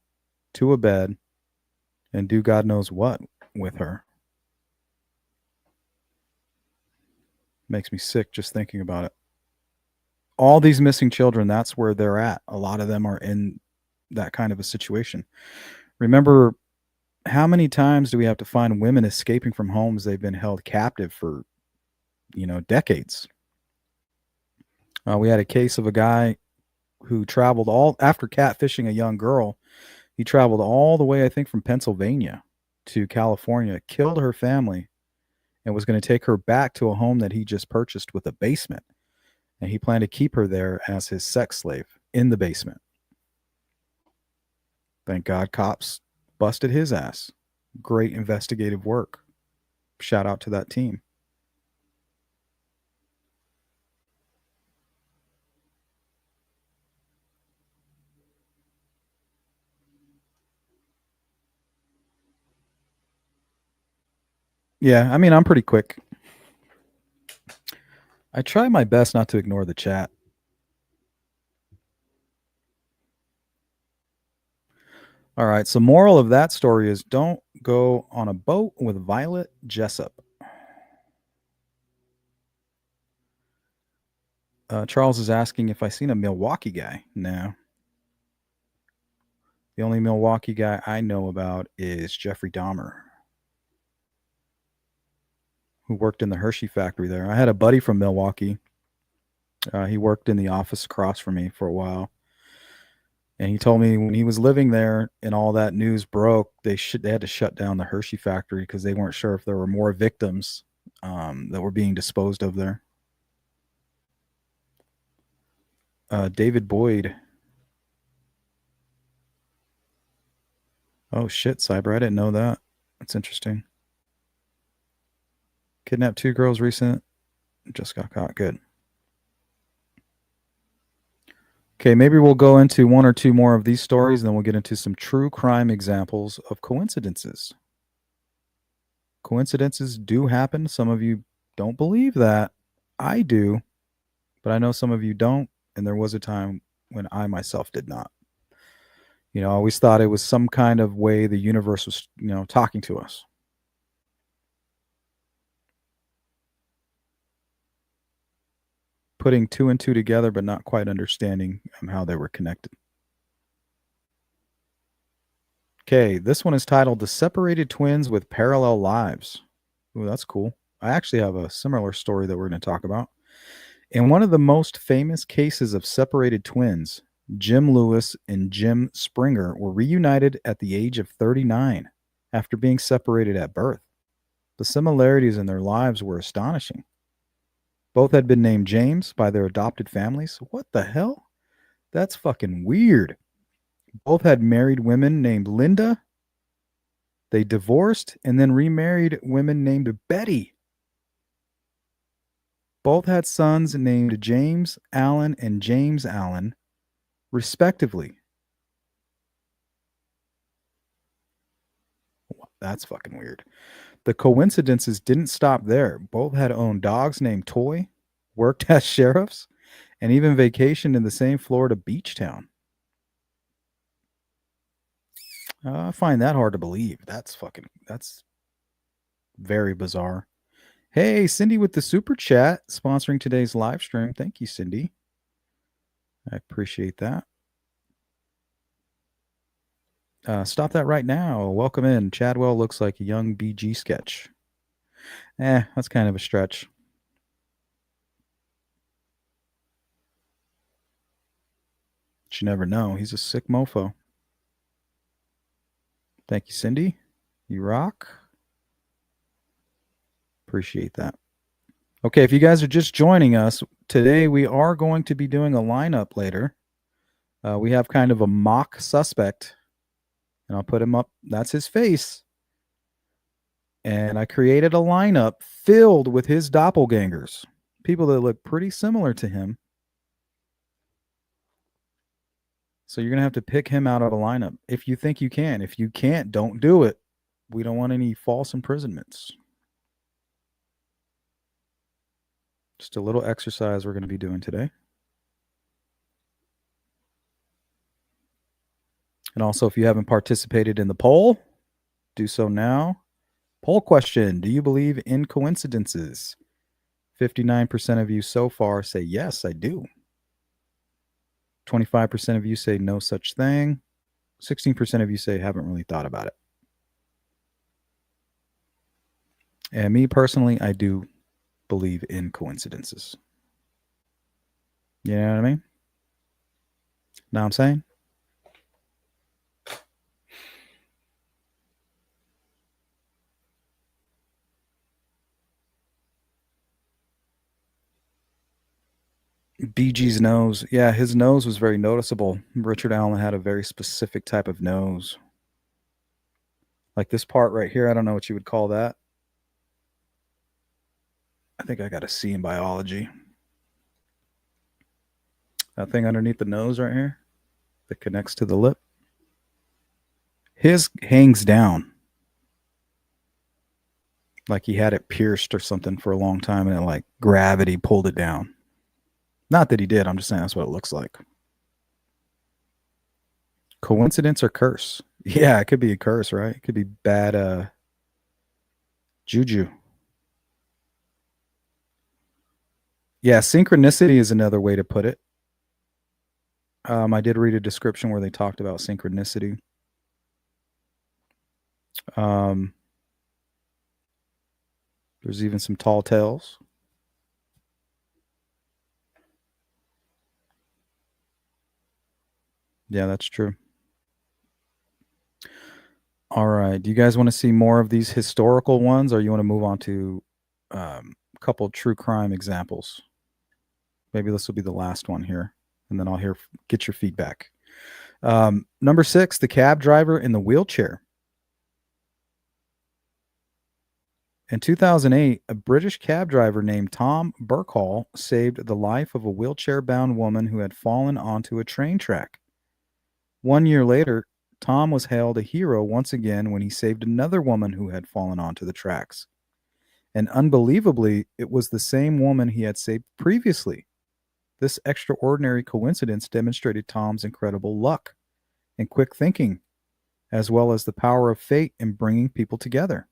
to a bed and do God knows what with her. Makes me sick just thinking about it. All these missing children, that's where they're at. A lot of them are in that kind of a situation. Remember, how many times do we have to find women escaping from homes they've been held captive for, decades? We had a case of a guy who traveled after catfishing a young girl. He traveled all the way, I think, from Pennsylvania to California, killed her family, and was going to take her back to a home that he just purchased with a basement. And he planned to keep her there as his sex slave in the basement. Thank God cops busted his ass. Great investigative work. Shout out to that team. Yeah, I mean, I'm pretty quick. I try my best not to ignore the chat. All right, so moral of that story is don't go on a boat with Violet Jessup. Charles is asking if I seen a Milwaukee guy. No. The only Milwaukee guy I know about is Jeffrey Dahmer, who worked in the Hershey factory there. I had a buddy from Milwaukee. He worked in the office across from me for a while. And he told me when he was living there and all that news broke, they had to shut down the Hershey factory because they weren't sure if there were more victims that were being disposed of there. David Boyd. Oh shit, Cyber, I didn't know that. That's interesting. Kidnapped 2 girls recent. Just got caught. Good. Okay, maybe we'll go into 1 or 2 more of these stories, and then we'll get into some true crime examples of coincidences. Coincidences do happen. Some of you don't believe that. I do, but I know some of you don't, and there was a time when I myself did not. I always thought it was some kind of way the universe was, talking to us. Putting 2 and 2 together, but not quite understanding how they were connected. Okay, this one is titled The Separated Twins with Parallel Lives. Ooh, that's cool. I actually have a similar story that we're going to talk about. In one of the most famous cases of separated twins, Jim Lewis and Jim Springer were reunited at the age of 39 after being separated at birth. The similarities in their lives were astonishing. Both had been named James by their adopted families. What the hell? That's fucking weird. Both had married women named Linda. They divorced and then remarried women named Betty. Both had sons named James Allen and James Allen, respectively. That's fucking weird. The coincidences didn't stop there. Both had owned dogs named Toy, worked as sheriffs, and even vacationed in the same Florida beach town. I find that hard to believe. That's very bizarre. Hey, Cindy with the super chat sponsoring today's live stream. Thank you, Cindy. I appreciate that. Stop that right now. Welcome in. Chadwell looks like a young BG sketch. That's kind of a stretch. But you never know. He's a sick mofo. Thank you, Cindy. You rock. Appreciate that. Okay, if you guys are just joining us, today we are going to be doing a lineup later. We have kind of a mock suspect, and I'll put him up. That's his face. And I created a lineup filled with his doppelgangers, people that look pretty similar to him. So you're going to have to pick him out of a lineup if you think you can. If you can't, don't do it. We don't want any false imprisonments. Just a little exercise we're going to be doing today. And also, if you haven't participated in the poll, do so now. Poll question: do you believe in coincidences? 59% of you so far say yes, I do. 25% of you say no such thing. 16% of you say haven't really thought about it. And me personally, I do believe in coincidences. You know what I mean? Know what I'm saying? BG's nose. Yeah, his nose was very noticeable. Richard Allen had a very specific type of nose. Like this part right here, I don't know what you would call that. I think I got a C in biology. That thing underneath the nose right here that connects to the lip. His hangs down. Like he had it pierced or something for a long time and like gravity pulled it down. Not that he did. I'm just saying that's what it looks like. Coincidence or curse? Yeah, it could be a curse, right? It could be bad juju. Yeah, synchronicity is another way to put it. I did read a description where they talked about synchronicity. There's even some tall tales. Yeah, that's true. All right. Do you guys want to see more of these historical ones, or you want to move on to a couple true crime examples? Maybe this will be the last one here. and then I'll get your feedback. Number 6, the cab driver in the wheelchair. In 2008, a British cab driver named Tom Burkhall saved the life of a wheelchair-bound woman who had fallen onto a train track. 1 year later, Tom was hailed a hero once again when he saved another woman who had fallen onto the tracks. And unbelievably, it was the same woman he had saved previously. This extraordinary coincidence demonstrated Tom's incredible luck and quick thinking, as well as the power of fate in bringing people together.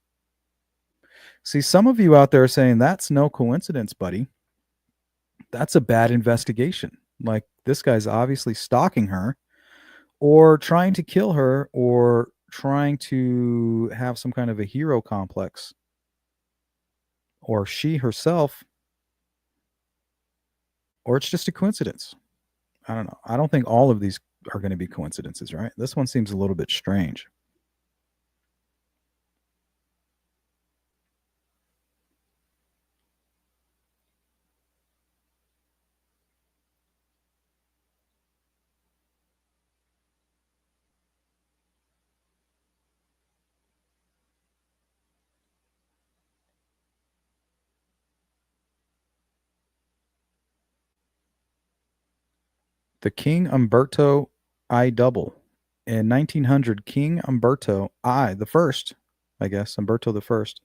See, some of you out there are saying, that's no coincidence, buddy. That's a bad investigation. Like, this guy's obviously stalking her or trying to kill her or trying to have some kind of a hero complex. Or she herself, or it's just a coincidence. I don't know. I don't think all of these are going to be coincidences, right? This one seems a little bit strange. The King Umberto I double. In 1900, King Umberto I, the first, I guess, Umberto the First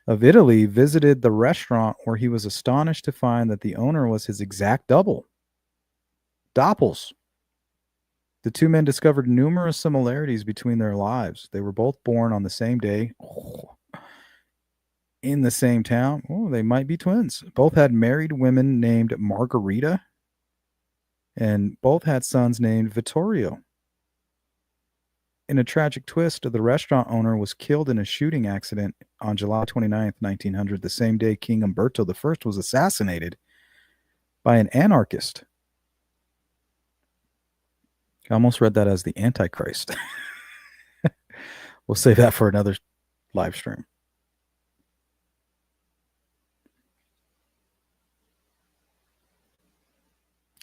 of Italy visited the restaurant where he was astonished to find that the owner was his exact double. Doppels. The two men discovered numerous similarities between their lives. They were both born on the same day, in the same town. Oh, they might be twins. Both had married women named Margarita, and both had sons named Vittorio. In a tragic twist, the restaurant owner was killed in a shooting accident on July 29th, 1900, the same day King Umberto I was assassinated by an anarchist. I almost read that as the Antichrist. We'll save that for another live stream.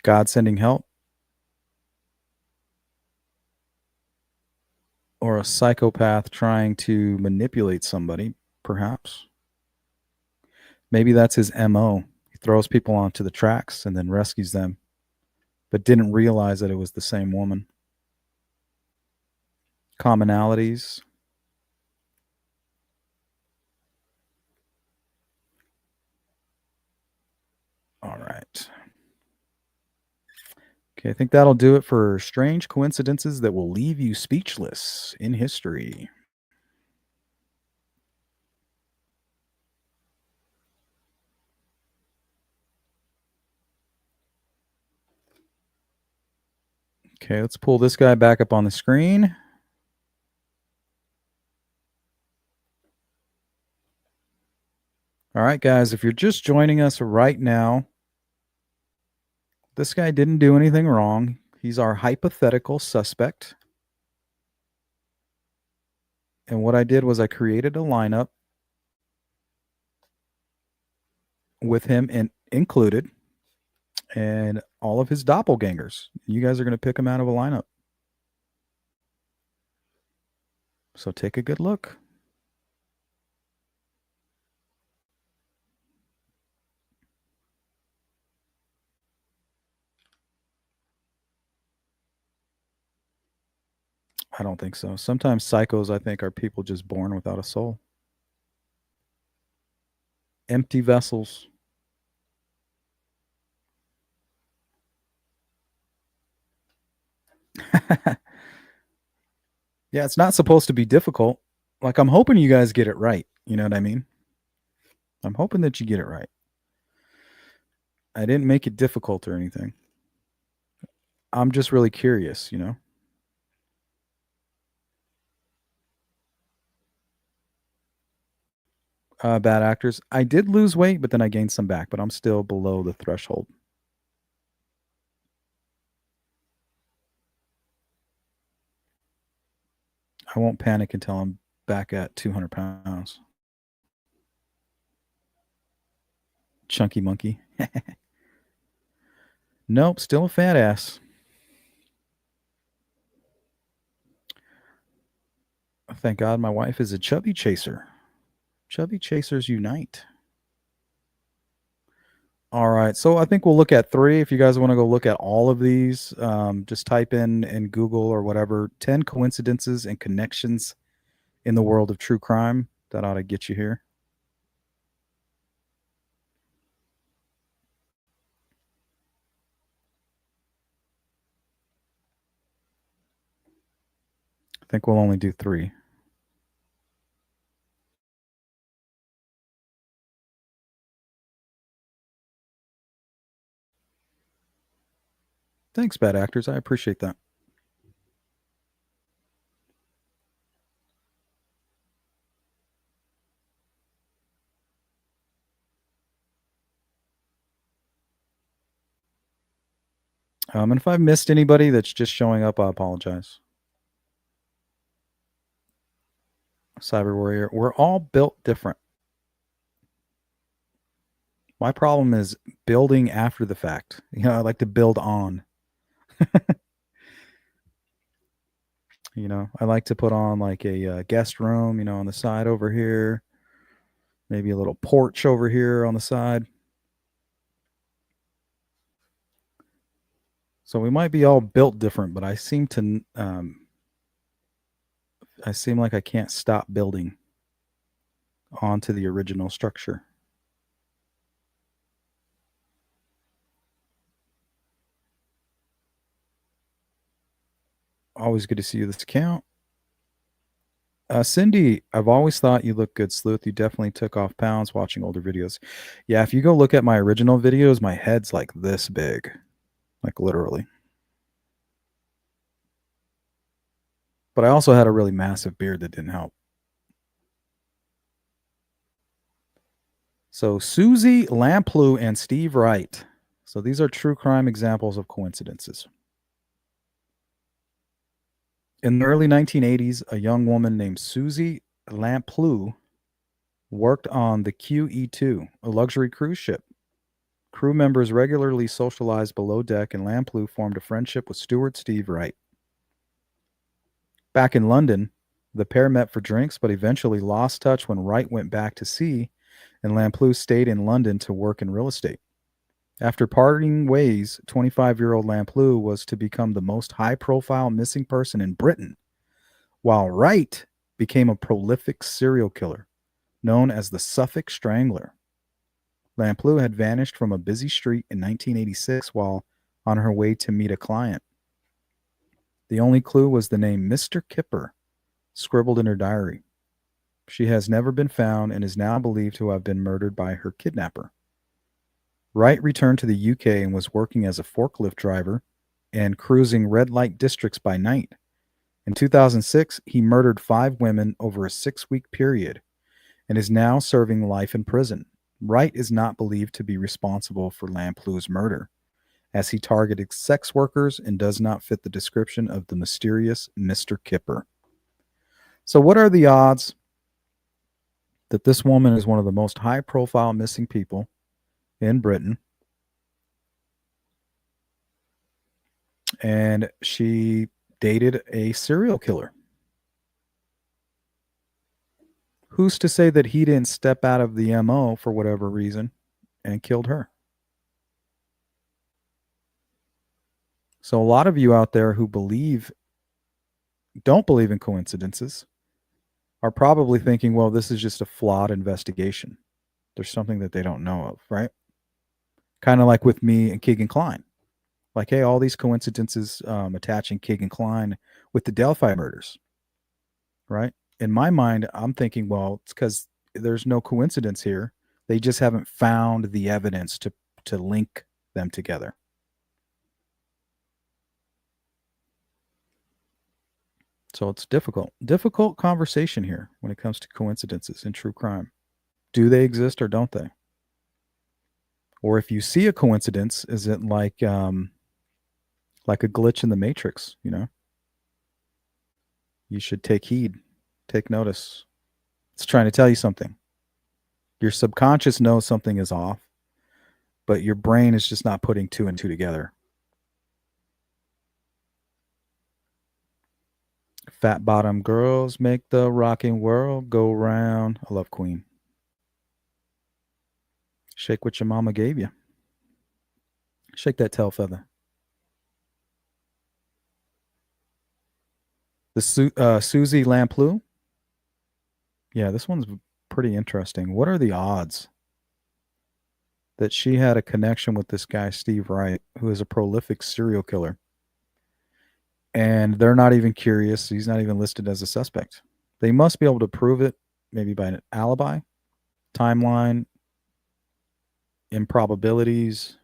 God sending help? Or a psychopath trying to manipulate somebody, perhaps. Maybe that's his MO. He throws people onto the tracks and then rescues them, but didn't realize that it was the same woman. Commonalities. All right. Okay, I think that'll do it for strange coincidences that will leave you speechless in history. Okay, let's pull this guy back up on the screen. All right, guys, if you're just joining us right now, this guy didn't do anything wrong. He's our hypothetical suspect. And what I did was I created a lineup with him included and all of his doppelgangers. You guys are going to pick him out of a lineup. So take a good look. I don't think so. Sometimes psychos, I think, are people just born without a soul. Empty vessels. Yeah, it's not supposed to be difficult. Like, I'm hoping you guys get it right. You know what I mean? I'm hoping that you get it right. I didn't make it difficult or anything. I'm just really curious, you know? Bad actors. I did lose weight, but then I gained some back, but I'm still below the threshold. I won't panic until I'm back at 200 pounds. Chunky monkey. Nope, still a fat ass. Thank God my wife is a chubby chaser. Chubby chasers unite. All right, so I think we'll look at 3. If you guys want to go look at all of these, just type in Google or whatever 10 coincidences and connections in the world of true crime. That ought to get you here. I think we'll only do 3. Thanks, bad actors. I appreciate that. And if I've missed anybody that's just showing up, I apologize. Cyber Warrior, we're all built different. My problem is building after the fact. I like to build on. I like to put on like a guest room, on the side over here. Maybe a little porch over here on the side. So we might be all built different, but I seem like I can't stop building onto the original structure. Always good to see you this account. Cindy, I've always thought you look good, Sleuth. You definitely took off pounds watching older videos. Yeah, if you go look at my original videos, my head's like this big. Like literally. But I also had a really massive beard that didn't help. So Susie Lamplugh and Steve Wright. So these are true crime examples of coincidences. In the early 1980s, a young woman named Susie Lamplugh worked on the QE2, a luxury cruise ship. Crew members regularly socialized below deck, and Lamplugh formed a friendship with steward Steve Wright. Back in London, the pair met for drinks, but eventually lost touch when Wright went back to sea, and Lamplugh stayed in London to work in real estate. After parting ways, 25-year-old Lamplugh was to become the most high-profile missing person in Britain, while Wright became a prolific serial killer known as the Suffolk Strangler. Lamplugh had vanished from a busy street in 1986 while on her way to meet a client. The only clue was the name Mr. Kipper, scribbled in her diary. She has never been found and is now believed to have been murdered by her kidnapper. Wright returned to the UK and was working as a forklift driver and cruising red light districts by night. In 2006, he murdered 5 women over a 6-week period and is now serving life in prison. Wright is not believed to be responsible for Lamplugh's murder, as he targeted sex workers and does not fit the description of the mysterious Mr. Kipper. So what are the odds that this woman is one of the most high-profile missing people in Britain, and she dated a serial killer? Who's to say that he didn't step out of the MO for whatever reason and killed her? So a lot of you out there who don't believe in coincidences are probably thinking, well, this is just a flawed investigation. There's something that they don't know of, right? Kind of like with me and Keegan Kline. Like, hey, all these coincidences attaching Keegan Kline with the Delphi murders, right? In my mind, I'm thinking, well, it's because there's no coincidence here. They just haven't found the evidence to link them together. So it's difficult conversation here when it comes to coincidences in true crime. Do they exist or don't they? Or if you see a coincidence, is it like a glitch in the matrix, You should take heed, take notice. It's trying to tell you something. Your subconscious knows something is off, but your brain is just not putting 2 and 2 together. Fat bottom girls make the rocking world go round. I love Queen. Shake what your mama gave you. Shake that tail feather. The Susie Lamplou. Yeah, this one's pretty interesting. What are the odds that she had a connection with this guy, Steve Wright, who is a prolific serial killer? And they're not even curious. He's not even listed as a suspect. They must be able to prove it, maybe by an alibi, timeline, improbabilities.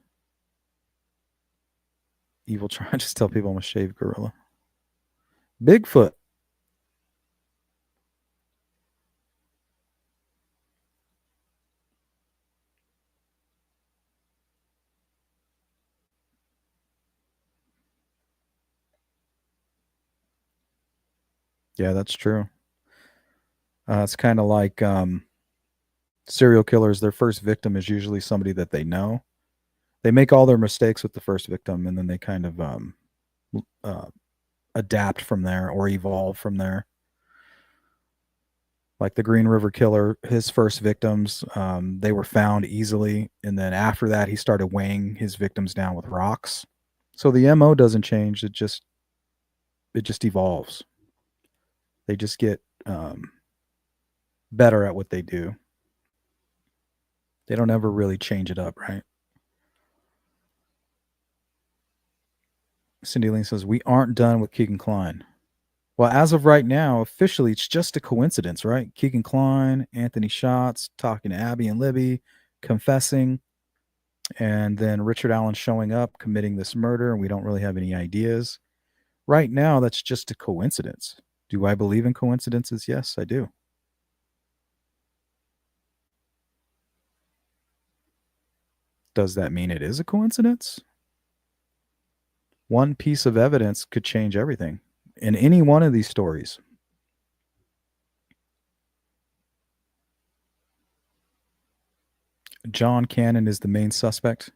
Evil try. Just tell people I'm a shaved gorilla. Bigfoot. Yeah, that's true. It's kind of like serial killers. Their first victim is usually somebody that they know. They make all their mistakes with the first victim, and then they kind of adapt from there or evolve from there. Like the Green River Killer, his first victims, they were found easily, and then after that, he started weighing his victims down with rocks. So the MO doesn't change; it just evolves. They just get better at what they do. They don't ever really change it up, right? Cindy Lee says, we aren't done with Keegan Kline. Well, as of right now, officially, it's just a coincidence, right? Keegan Kline, Anthony Schatz, talking to Abby and Libby, confessing, and then Richard Allen showing up, committing this murder, and we don't really have any ideas. Right now, that's just a coincidence. Do I believe in coincidences? Yes, I do. Does that mean it is a coincidence? One piece of evidence could change everything in any one of these stories. John Cannon is the main suspect.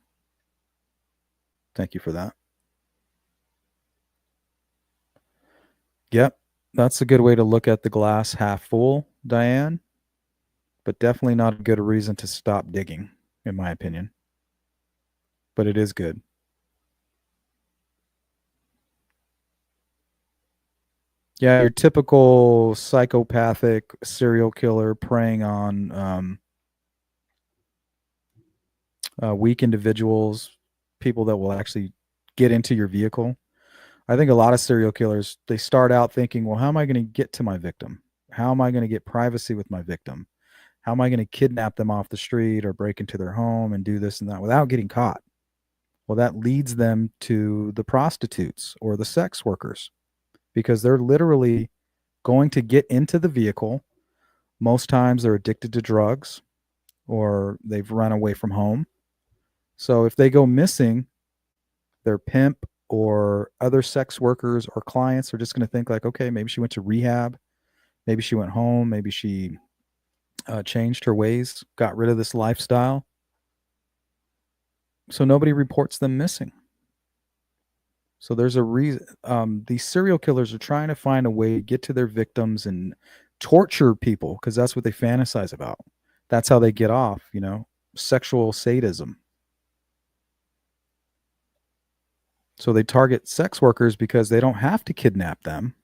Thank you for that. Yep, that's a good way to look at the glass half full, Diane, but definitely not a good reason to stop digging, in my opinion. But it is good. Yeah, your typical psychopathic serial killer preying on weak individuals, people that will actually get into your vehicle. I think a lot of serial killers, they start out thinking, well, how am I going to get to my victim? How am I going to get privacy with my victim? How am I going to kidnap them off the street or break into their home and do this and that without getting caught? Well, that leads them to the prostitutes or the sex workers, because they're literally going to get into the vehicle. Most times they're addicted to drugs or they've run away from home. So if they go missing, their pimp or other sex workers or clients are just going to think like, okay, maybe she went to rehab. Maybe she went home. Maybe she changed her ways, got rid of this lifestyle. So nobody reports them missing. So there's a reason. These serial killers are trying to find a way to get to their victims and torture people because that's what they fantasize about. That's how they get off, sexual sadism. So they target sex workers because they don't have to kidnap them.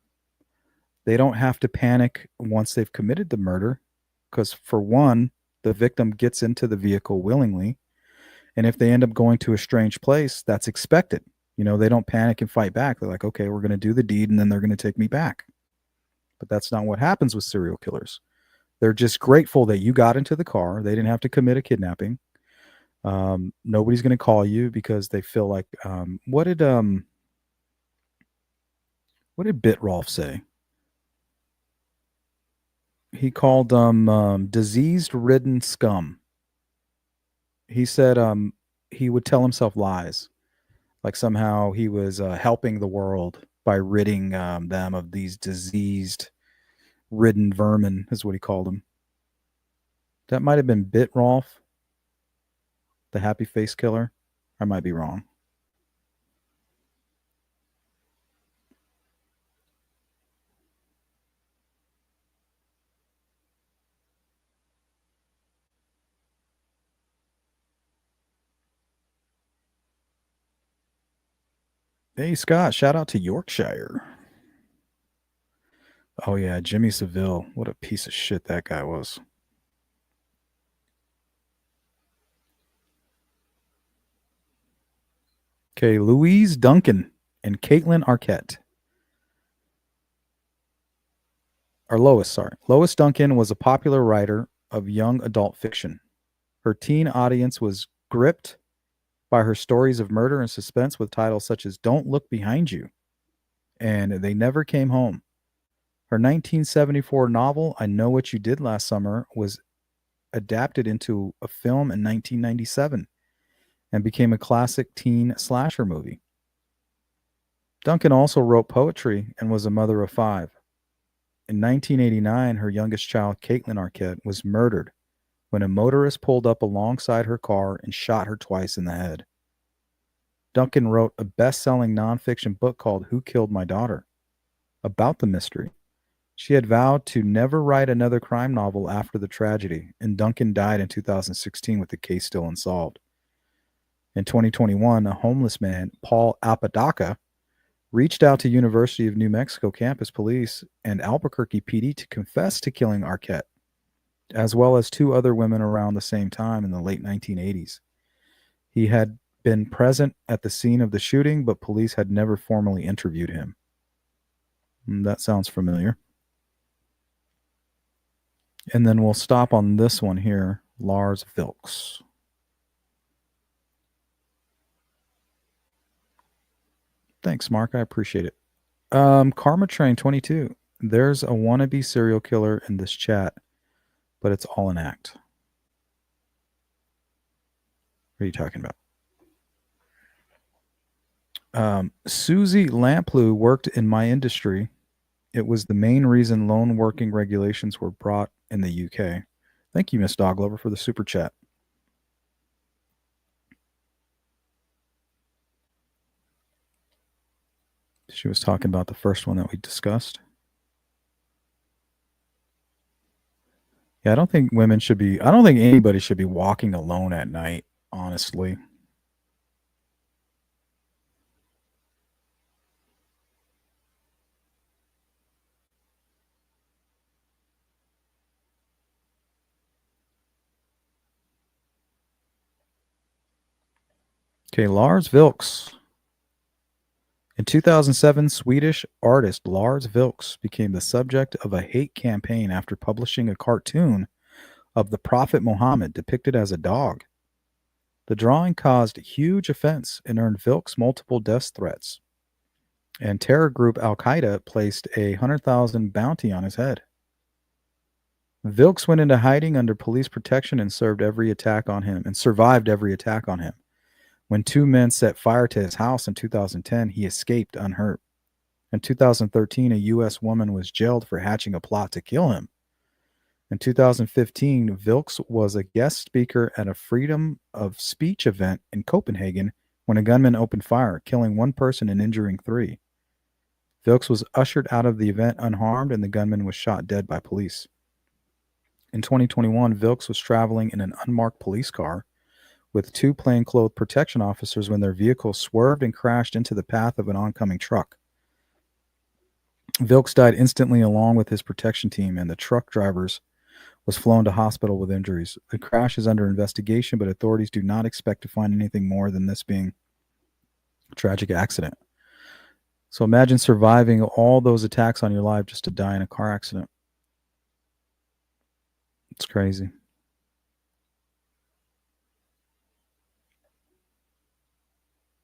They don't have to panic once they've committed the murder because, for one, the victim gets into the vehicle willingly. And if they end up going to a strange place, that's expected. They don't panic and fight back. They're like, okay, we're going to do the deed and then they're going to take me back. But that's not what happens with serial killers. They're just grateful that you got into the car. They didn't have to commit a kidnapping. Nobody's going to call you because they feel like, what did Bit Rolf say? He called them disease-ridden scum. He said he would tell himself lies. Like somehow he was helping the world by ridding them of these diseased-ridden vermin, is what he called them. That might have been Bit Rolf, the happy face killer. I might be wrong. Hey, Scott, shout out to Yorkshire. Oh, yeah, Jimmy Seville. What a piece of shit that guy was. Okay, Louise Duncan and Caitlin Arquette. Or Lois, sorry. Lois Duncan was a popular writer of young adult fiction. Her teen audience was gripped by her stories of murder and suspense with titles such as Don't Look Behind You and They Never Came Home. Her 1974 novel, I Know What You Did Last Summer, was adapted into a film in 1997 and became a classic teen slasher movie. Duncan also wrote poetry and was a mother of 5. In 1989, her youngest child, Caitlin Arquette, was murdered when a motorist pulled up alongside her car and shot her twice in the head. Duncan wrote a best-selling nonfiction book called Who Killed My Daughter about the mystery. She had vowed to never write another crime novel after the tragedy, and Duncan died in 2016 with the case still unsolved. In 2021, a homeless man, Paul Apodaca, reached out to University of New Mexico campus police and Albuquerque PD to confess to killing Arquette, as well as 2 other women around the same time in the late 1980s. He had been present at the scene of the shooting, but police had never formally interviewed him. That sounds familiar. And then we'll stop on this one here, Lars Vilks. Thanks, Mark. I appreciate it. Karma Train 22. There's a wannabe serial killer in this chat, but it's all an act. What are you talking about? Susie Lamplugh worked in my industry. It was the main reason loan working regulations were brought in the UK. Thank you, Miss Doglover, for the super chat. She was talking about the first one that we discussed. Yeah, I don't think anybody should be walking alone at night, honestly. Okay, Lars Vilks. In 2007, Swedish artist Lars Vilks became the subject of a hate campaign after publishing a cartoon of the Prophet Muhammad depicted as a dog. The drawing caused huge offense and earned Vilks multiple death threats. And terror group Al Qaeda placed a 100,000 bounty on his head. Vilks went into hiding under police protection and survived every attack on him. When 2 men set fire to his house in 2010, he escaped unhurt. In 2013, a U.S. woman was jailed for hatching a plot to kill him. In 2015, Vilks was a guest speaker at a freedom of speech event in Copenhagen when a gunman opened fire, killing 1 person and injuring 3. Vilks was ushered out of the event unharmed, and the gunman was shot dead by police. In 2021, Vilks was traveling in an unmarked police car with 2 plainclothes protection officers when their vehicle swerved and crashed into the path of an oncoming truck. Vilks died instantly along with his protection team, and the truck drivers was flown to hospital with injuries. The crash is under investigation, but authorities do not expect to find anything more than this being a tragic accident. So imagine surviving all those attacks on your life just to die in a car accident. It's crazy.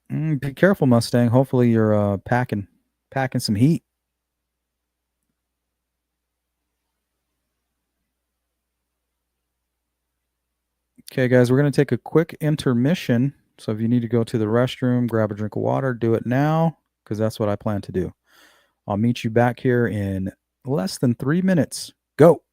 Be careful, Mustang. Hopefully you're packing some heat. Okay, guys, we're going to take a quick intermission. So if you need to go to the restroom, grab a drink of water, do it now, because that's what I plan to do. I'll meet you back here in less than 3 minutes. Go.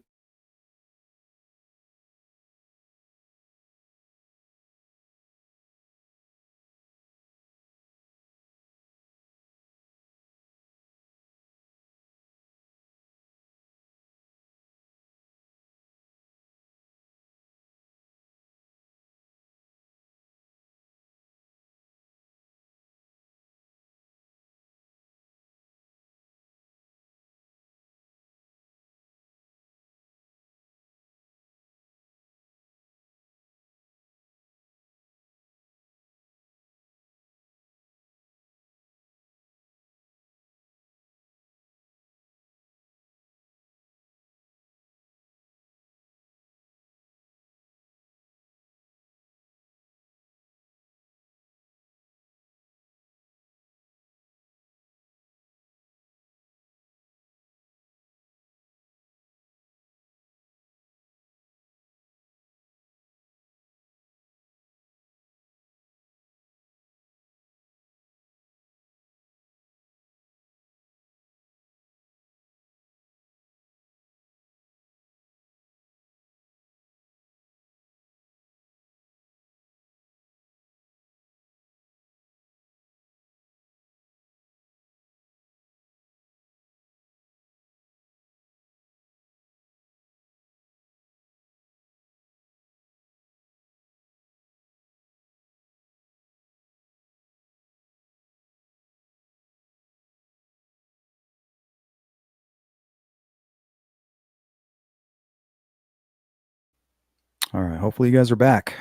All right. Hopefully you guys are back.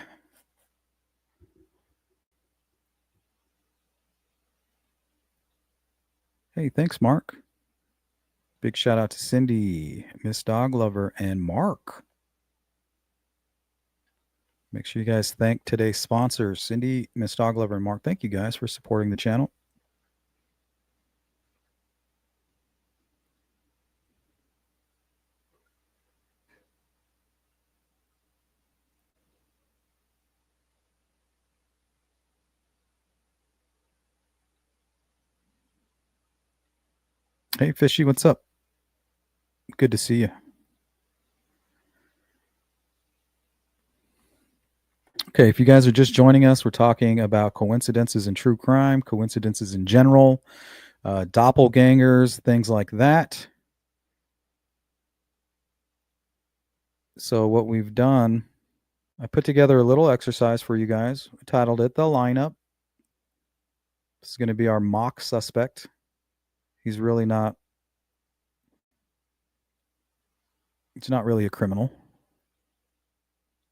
Hey, thanks, Mark. Big shout out to Cindy, Miss Dog Lover, and Mark. Make sure you guys thank today's sponsors, Cindy, Miss Dog Lover, and Mark. Thank you guys for supporting the channel. Hey, Fishy, what's up? Good to see you. Okay, if you guys are just joining us, we're talking about coincidences in true crime, coincidences in general, doppelgangers, things like that. So what we've done, I put together a little exercise for you guys. I titled it The Lineup. This is going to be our mock suspect. He's really not, it's not really a criminal.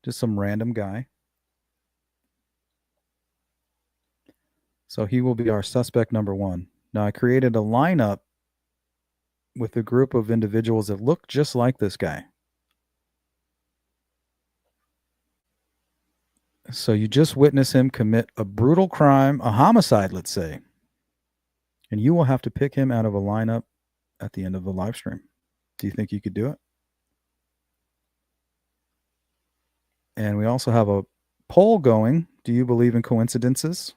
Just some random guy. So he will be our suspect number one. Now I created a lineup with a group of individuals that look just like this guy. So you just witness him commit a brutal crime, a homicide, let's say. And you will have to pick him out of a lineup at the end of the live stream. Do you think you could do it? And we also have a poll going. Do you believe in coincidences?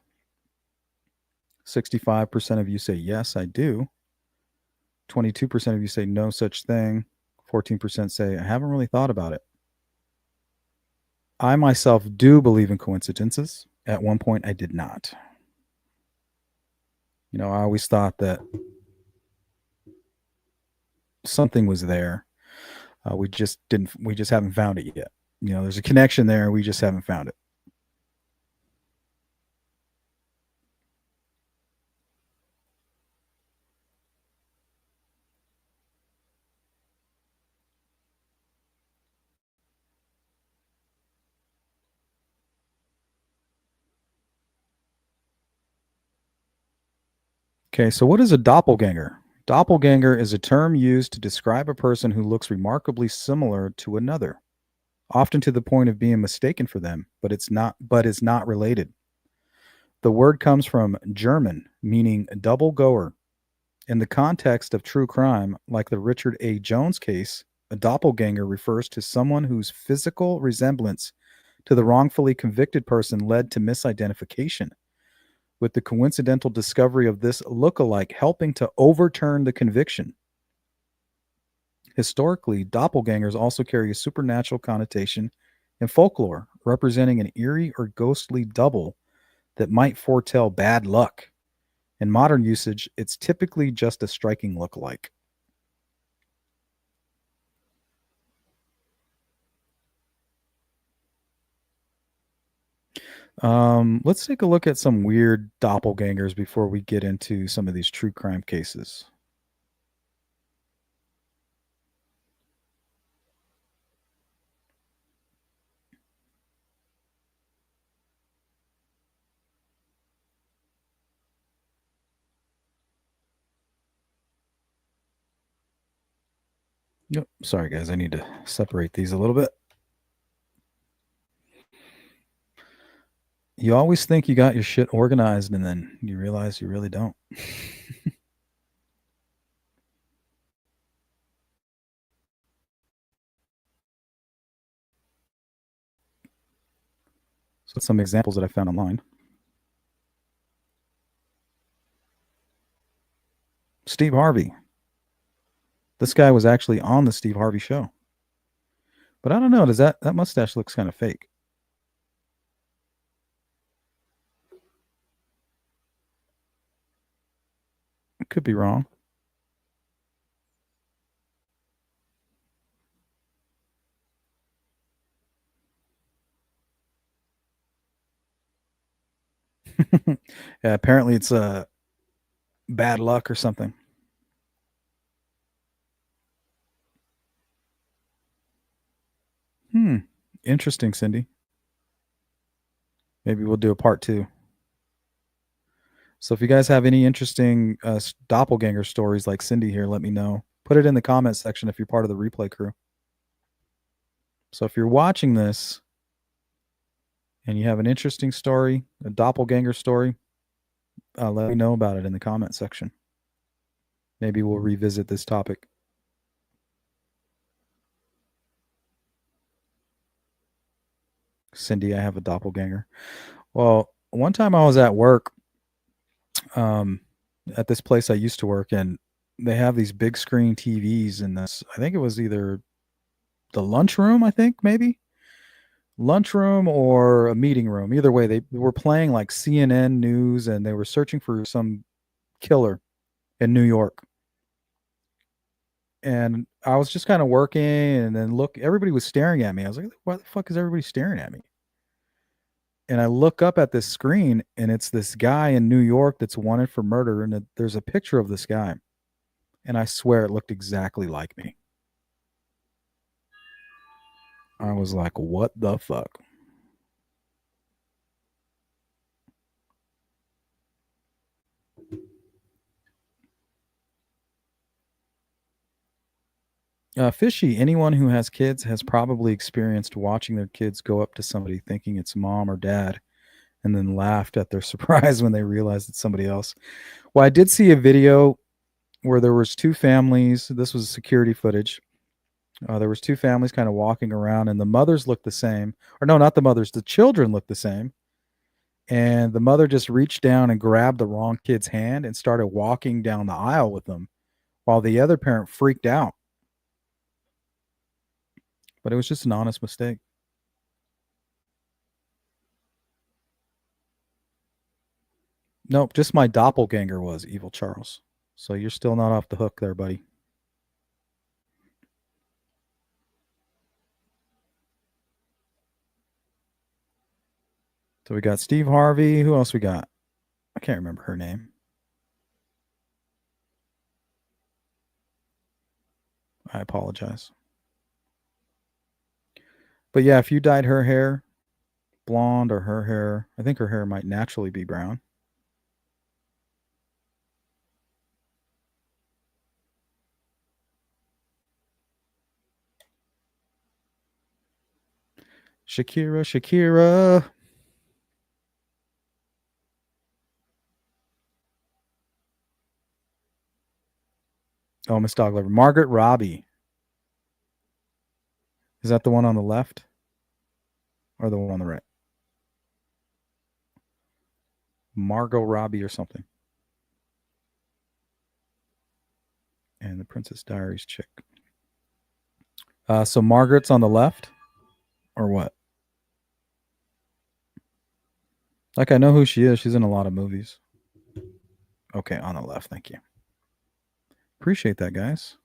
65% of you say, yes, I do. 22% of you say no such thing. 14% say, I haven't really thought about it. I myself do believe in coincidences. At one point, I did not. You know, I always thought that something was there. We just haven't found it yet. You know, there's a connection there. We just haven't found it. Okay, so what is a doppelganger? Doppelganger is a term used to describe a person who looks remarkably similar to another, often to the point of being mistaken for them, but is not related. The word comes from German, meaning double goer. In the context of true crime, like the Richard A. Jones case, a doppelganger refers to someone whose physical resemblance to the wrongfully convicted person led to misidentification, with the coincidental discovery of this look-alike helping to overturn the conviction. Historically, doppelgangers also carry a supernatural connotation in folklore, representing an eerie or ghostly double that might foretell bad luck. In modern usage, it's typically just a striking look-alike. Let's take a look at some weird doppelgangers before we get into some of these true crime cases. Yep. Sorry, guys. I need to separate these a little bit. You always think you got your shit organized, and then you realize you really don't. So some examples that I found online. Steve Harvey. This guy was actually on the Steve Harvey show. But I don't know. Does that mustache looks kind of fake? Could be wrong. Yeah, apparently it's bad luck or something. Interesting, Cindy. Maybe we'll do a part 2. So if you guys have any interesting doppelganger stories like Cindy here, let me know. Put it in the comment section if you're part of the replay crew. So if you're watching this and you have an interesting story, a doppelganger story, let me know about it in the comment section. Maybe we'll revisit this topic. Cindy, I have a doppelganger. Well, one time I was at work, at this place I used to work, and they have these big screen TVs in this. I think it was either the lunchroom, maybe lunchroom or a meeting room. Either way, they were playing like CNN news, and they were searching for some killer in New York. And I was just kind of working, and then everybody was staring at me. I was like, why the fuck is everybody staring at me? And I look up at this screen, and it's this guy in New York that's wanted for murder, and there's a picture of this guy. And I swear it looked exactly like me. I was like, what the fuck? Fishy, anyone who has kids has probably experienced watching their kids go up to somebody thinking it's mom or dad and then laughed at their surprise when they realized it's somebody else. Well, I did see a video where there was 2 families. This was security footage. There was 2 families kind of walking around, and the mothers looked the same. Or no, not the mothers. The children looked the same. And the mother just reached down and grabbed the wrong kid's hand and started walking down the aisle with them while the other parent freaked out. But it was just an honest mistake. Nope, just my doppelganger was Evil Charles. So you're still not off the hook there, buddy. So we got Steve Harvey. Who else we got? I can't remember her name. I apologize. But yeah, if you dyed her hair blonde or her hair, I think her hair might naturally be brown. Shakira. Oh, Miss Dog Lover. Margaret Robbie. Is that the one on the left? Or the one on the right? Margot Robbie or something. And the Princess Diaries chick. So Margaret's on the left? Or what? Like, I know who she is. She's in a lot of movies. Okay, on the left. Thank you. Appreciate that, guys.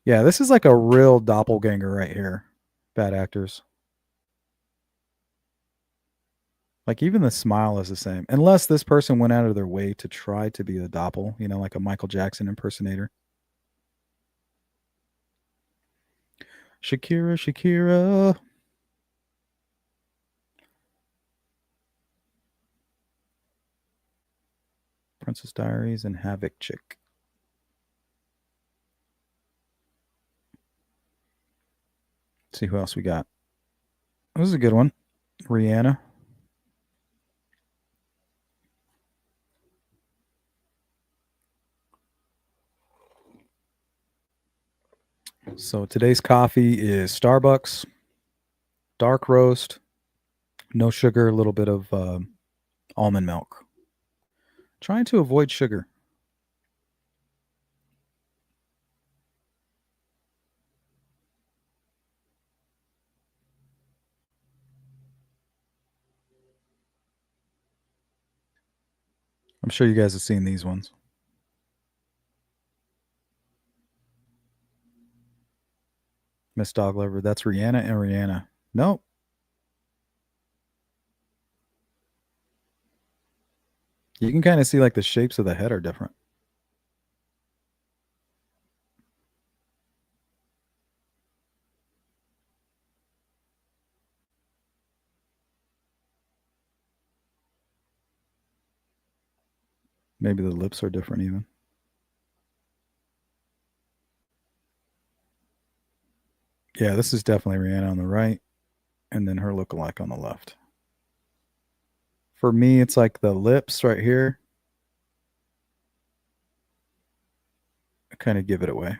Yeah, this is like a real doppelganger right here. Bad actors. Like, even the smile is the same. Unless this person went out of their way to try to be a doppel, you know, like a Michael Jackson impersonator. Shakira. Princess Diaries and Havoc chick. Let's see who else we got. This is a good one. Rihanna. So today's coffee is Starbucks, dark roast, no sugar, a little bit of almond milk. Trying to avoid sugar. I'm sure you guys have seen these ones. Miss Dog Lover. That's Rihanna and Rihanna. Nope. You can kind of see like the shapes of the head are different. Maybe the lips are different even. Yeah, this is definitely Rihanna on the right, and then her lookalike on the left. For me, it's like the lips right here. I kind of give it away.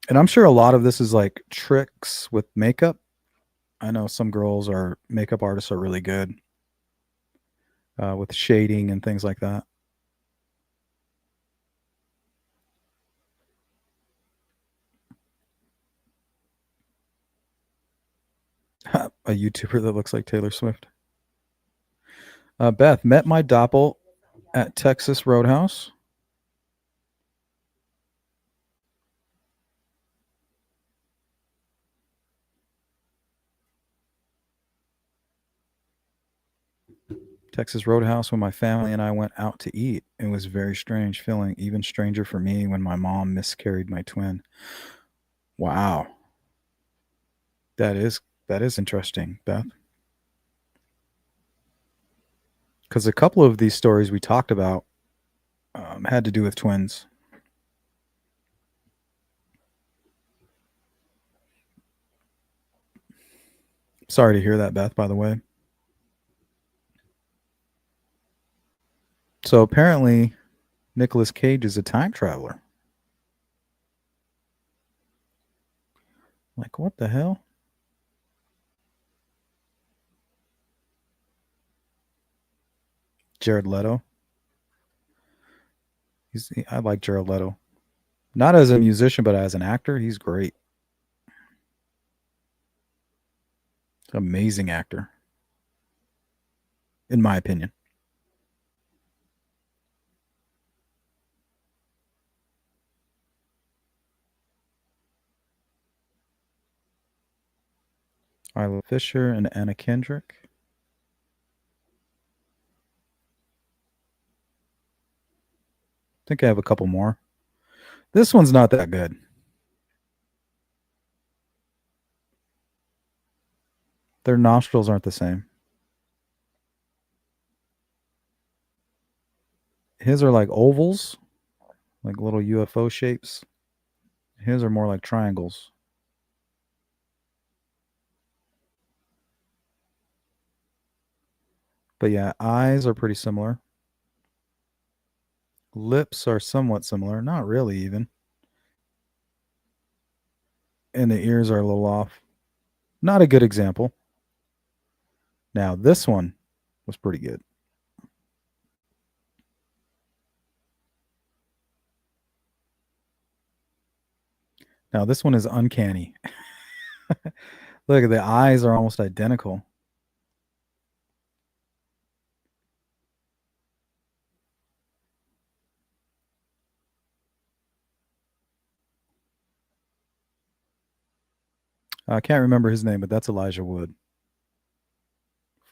And I'm sure a lot of this is like tricks with makeup. I know some girls are makeup artists are really good with shading and things like that. A YouTuber that looks like Taylor Swift. Beth, met my doppel at Texas Roadhouse. Texas Roadhouse when my family and I went out to eat. It was very strange feeling, even stranger for me when my mom miscarried my twin. Wow. That is interesting, Beth. Because a couple of these stories we talked about had to do with twins. Sorry to hear that, Beth, by the way. So apparently, Nicolas Cage is a time traveler. Like, what the hell? Jared Leto. I like Jared Leto. Not as a musician, but as an actor, he's great. Amazing actor, in my opinion. Isla Fisher and Anna Kendrick. I think I have a couple more. This one's not that good. Their nostrils aren't the same. His are like ovals, like little UFO shapes. His are more like triangles. But yeah, eyes are pretty similar. Lips are somewhat similar. Not really even. And the ears are a little off. Not a good example. Now, this one was pretty good. Now, this one is uncanny. Look, the eyes are almost identical. I can't remember his name, but that's Elijah Wood.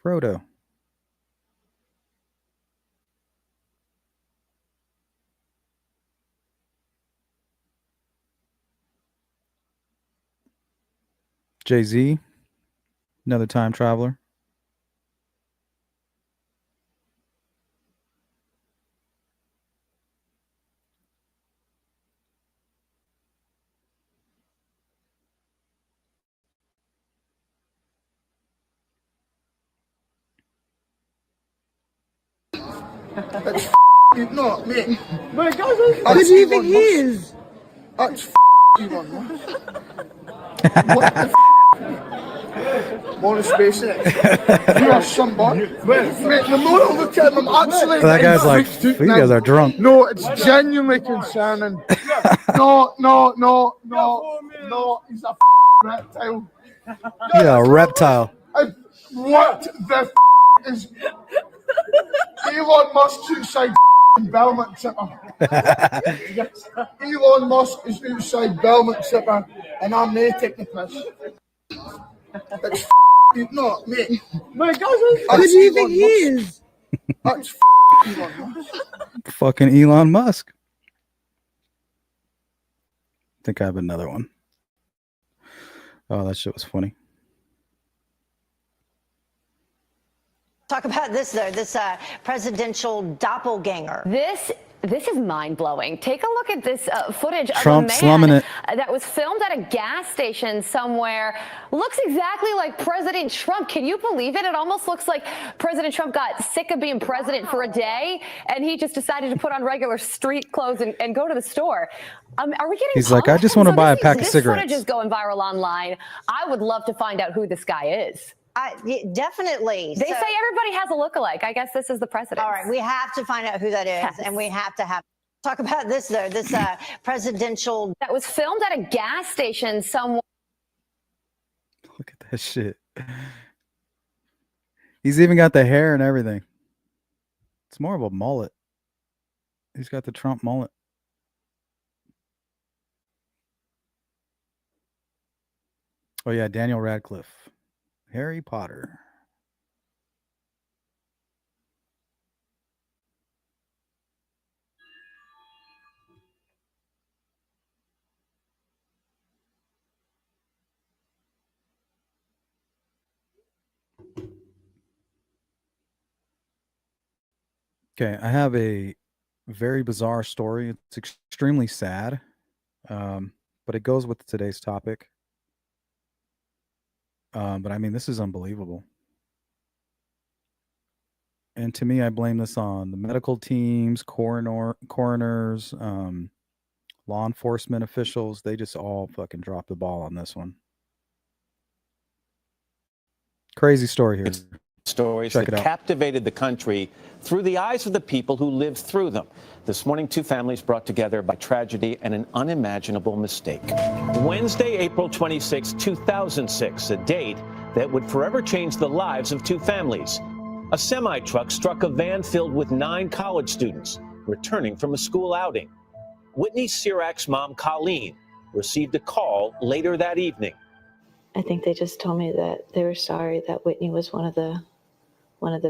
Frodo. Jay-Z, another time traveler. That's not me. Who do you think he is? That's Elon Musk. What the More SpaceX. You are somebody. Mate, the more I look at him, I'm actually. That guy's like, you guys are drunk. No, it's genuinely concerning. No. He's a reptile. Yeah, a reptile. What the is Elon Musk's outside Belmont Center? Elon Musk is outside Belmont Center, and I'm there taking the piss. That's not me. Who do you think he is? That's Elon Musk. Fucking Elon Musk. I think I have another one. Oh, that shit was funny. Talk about this, though, this presidential doppelganger. This is mind-blowing. Take a look at this footage Trump of a slumming man it. that was filmed at a gas station somewhere. Looks exactly like President Trump. Can you believe it? It almost looks like President Trump got sick of being president for a day, and he just decided to put on regular street clothes and go to the store. Are we getting He's like, punked? I just want to buy a pack of This cigarettes. footage is going viral online. I would love to find out who this guy is. Definitely. They say everybody has a lookalike. I guess this is the president. All right, we have to find out who that is, Yes. and we have to have talk about this, though, this presidential that was filmed at a gas station somewhere. Look at that shit. He's even got the hair and everything. It's more of a mullet. He's got the Trump mullet. Oh yeah, Daniel Radcliffe. Harry Potter. Okay, I have a very bizarre story. It's extremely sad, but it goes with today's topic. But I mean, this is unbelievable. And to me, I blame this on the medical teams, coroners, law enforcement officials. They just all fucking dropped the ball on this one. Crazy story here. Stories Check that it out. captivated the country through the eyes of the people who lived through them. This morning, two families brought together by tragedy and an unimaginable mistake. Wednesday, April 26, 2006, a date that would forever change the lives of two families. A semi-truck struck a van filled with 9 college students returning from a school outing. Whitney Sirach's mom, Colleen, received a call later that evening. I think they just told me that they were sorry that Whitney was one of the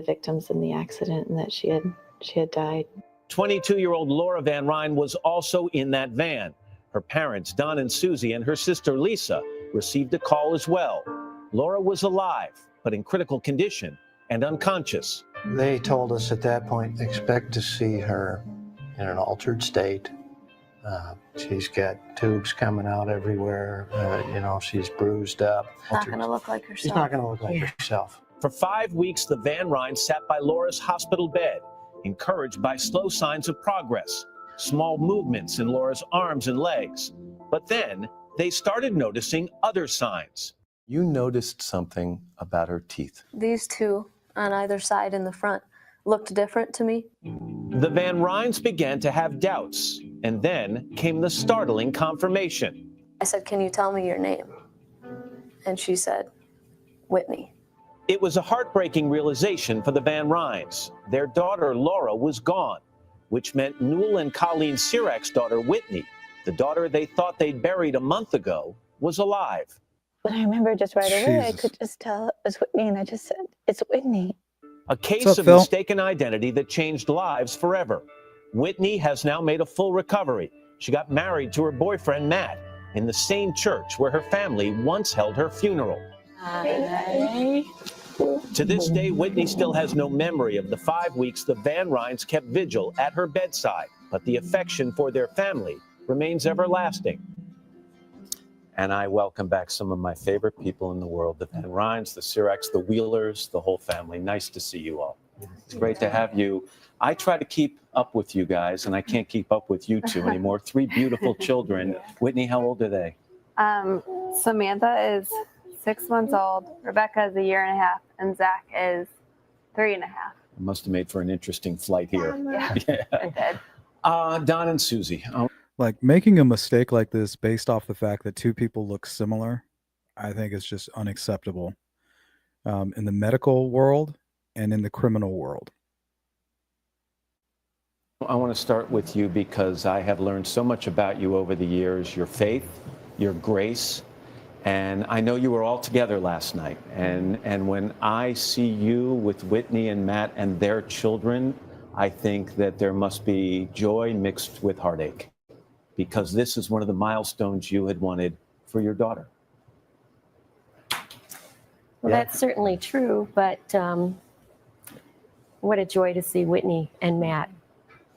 victims in the accident and that she had died. 22-year-old Laura Van Ryn was also in that van. Her parents, Don and Susie, and her sister, Lisa, received a call as well. Laura was alive, but in critical condition and unconscious. They told us at that point, expect to see her in an altered state. She's got tubes coming out everywhere. She's bruised up. She's not going to look like herself. She's not going to look like herself. For 5 weeks, the Van Ryns sat by Laura's hospital bed, encouraged by slow signs of progress, small movements in Laura's arms and legs. But then they started noticing other signs. You noticed something about her teeth. These two on either side in the front looked different to me. The Van Ryns began to have doubts, and then came the startling confirmation. I said, "Can you tell me your name?" And she said, "Whitney." It was a heartbreaking realization for the Van Ryns. Their daughter, Laura, was gone, which meant Newell and Colleen Sirach's daughter, Whitney, the daughter they thought they'd buried a month ago, was alive. But I remember just right away, I could just tell it was Whitney, and I just said, "It's Whitney." A case What's up, of Phil? mistaken identity that changed lives forever. Whitney has now made a full recovery. She got married to her boyfriend, Matt, in the same church where her family once held her funeral. To this day, Whitney still has no memory of the 5 weeks the Van Ryns kept vigil at her bedside, but the affection for their family remains everlasting. And I welcome back some of my favorite people in the world, the Van Ryns, the Sirachs, the Wheelers, the whole family. Nice to see you all. It's great to have you. I try to keep up with you guys, and I can't keep up with you two anymore. 3 beautiful children. Whitney, how old are they? Samantha is 6 months old, Rebecca is 1.5 years, and Zach is 3.5. It must have made for an interesting flight here. Yeah, it did. Don and Susie. Like making a mistake like this based off the fact that two people look similar, I think is just unacceptable in the medical world and in the criminal world. I want to start with you because I have learned so much about you over the years, your faith, your grace, and I know you were all together last night. And when I see you with Whitney and Matt and their children, I think that there must be joy mixed with heartache, because this is one of the milestones you had wanted for your daughter. Well, that's certainly true, but what a joy to see Whitney and Matt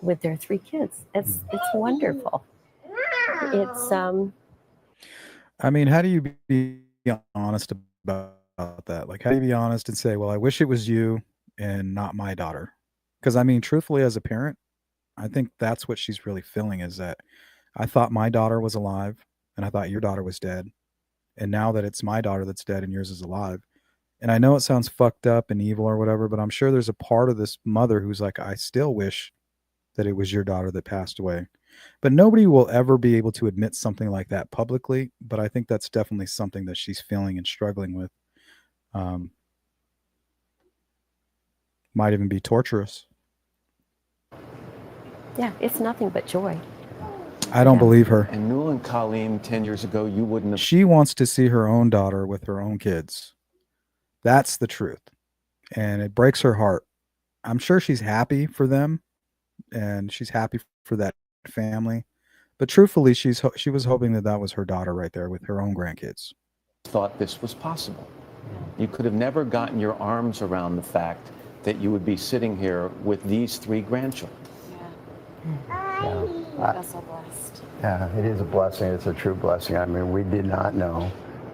with their 3 kids. It's wonderful. It's I mean, how do you be honest about that? Like, how do you be honest and say, well, I wish it was you and not my daughter? Because, I mean, truthfully, as a parent, I think that's what she's really feeling, is that I thought my daughter was alive and I thought your daughter was dead. And now that it's my daughter that's dead and yours is alive. And I know it sounds fucked up and evil or whatever, but I'm sure there's a part of this mother who's like, I still wish that it was your daughter that passed away. But nobody will ever be able to admit something like that publicly. But I think that's definitely something that she's feeling and struggling with. Might even be torturous. yeah, it's nothing but joy. I don't believe her. And Newell and Colleen, 10 years ago, you wouldn't have. She wants to see her own daughter with her own kids. That's the truth. And it breaks her heart. I'm sure she's happy for them and she's happy for that family. But truthfully, she was hoping that that was her daughter right there with her own grandkids. Thought this was possible. You could have never gotten your arms around the fact that you would be sitting here with these 3 grandchildren. That's so blessed. Yeah, it is a blessing. It's a true blessing. I mean, we did not know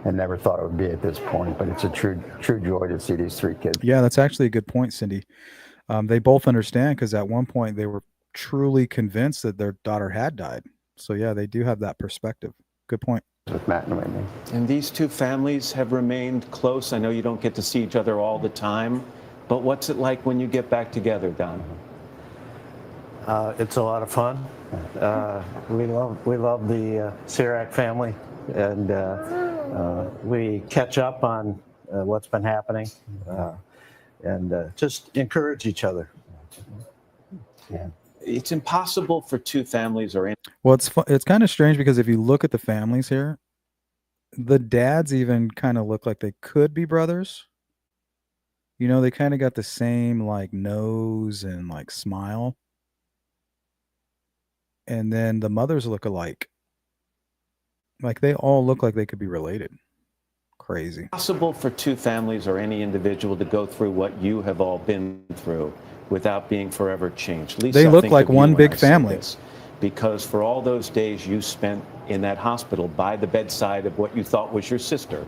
and never thought it would be at this point, but it's a true joy to see these 3 kids. Yeah, that's actually a good point, Cindy. They both understand because at one point they were truly convinced that their daughter had died. So yeah, they do have that perspective. Good point. With Matt and Whitney. And these 2 families have remained close. I know you don't get to see each other all the time, but what's it like when you get back together, Don? It's a lot of fun. We love the Sirac family, and we catch up on what's been happening, and just encourage each other. Yeah. It's impossible for 2 families or any. Well, it's kind of strange because if you look at the families here, the dads even kind of look like they could be brothers. You know, they kind of got the same like nose and like smile. And then the mothers look alike. Like they all look like they could be related. Crazy. Possible for 2 families or any individual to go through what you have all been through without being forever changed. Lisa, They I look think like of you one when big I say family. this, because for all those days you spent in that hospital by the bedside of what you thought was your sister,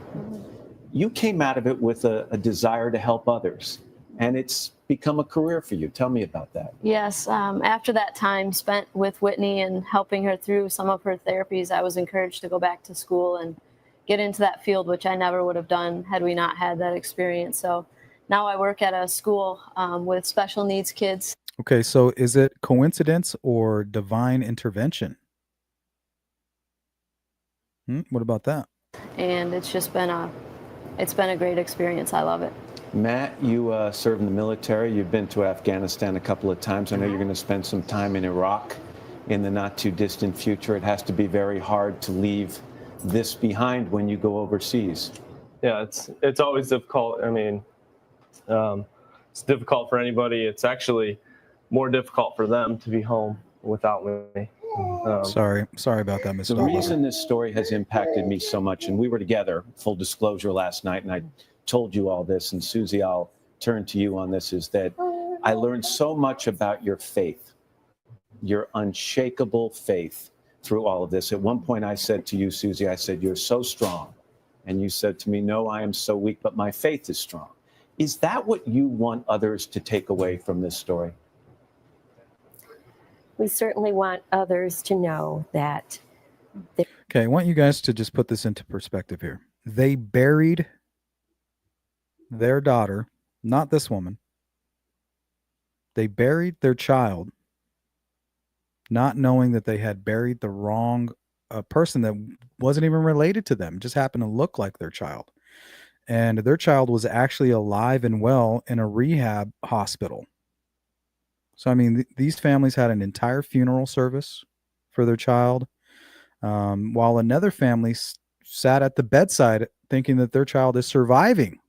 you came out of it with a desire to help others. And it's become a career for you. Tell me about that. Yes, after that time spent with Whitney and helping her through some of her therapies, I was encouraged to go back to school and get into that field, which I never would have done had we not had that experience. So now I work at a school with special needs kids. Okay, so is it coincidence or divine intervention? What about that? And it's just been a great experience. I love it. Matt, you served in the military. You've been to Afghanistan a couple of times. I know you're going to spend some time in Iraq in the not too distant future. It has to be very hard to leave this behind when you go overseas. Yeah, it's always difficult. I mean, it's difficult for anybody. It's actually more difficult for them to be home without me. Sorry about that, Mr. The reason this story has impacted me so much, and we were together, full disclosure, last night, and I told you all this, and Susie, I'll turn to you on this, is that I learned so much about your faith, your unshakable faith through all of this. At one point I said to you, Susie, I said, you're so strong. And you said to me, no, I am so weak, but my faith is strong. Is that what you want others to take away from this story? We certainly want others to know that. Okay, I want you guys to just put this into perspective here. They buried their daughter, not this woman. They buried their child, not knowing that they had buried the wrong person that wasn't even related to them, just happened to look like their child. And their child was actually alive and well in a rehab hospital. So, I mean, these families had an entire funeral service for their child, while another family sat at the bedside thinking that their child is surviving.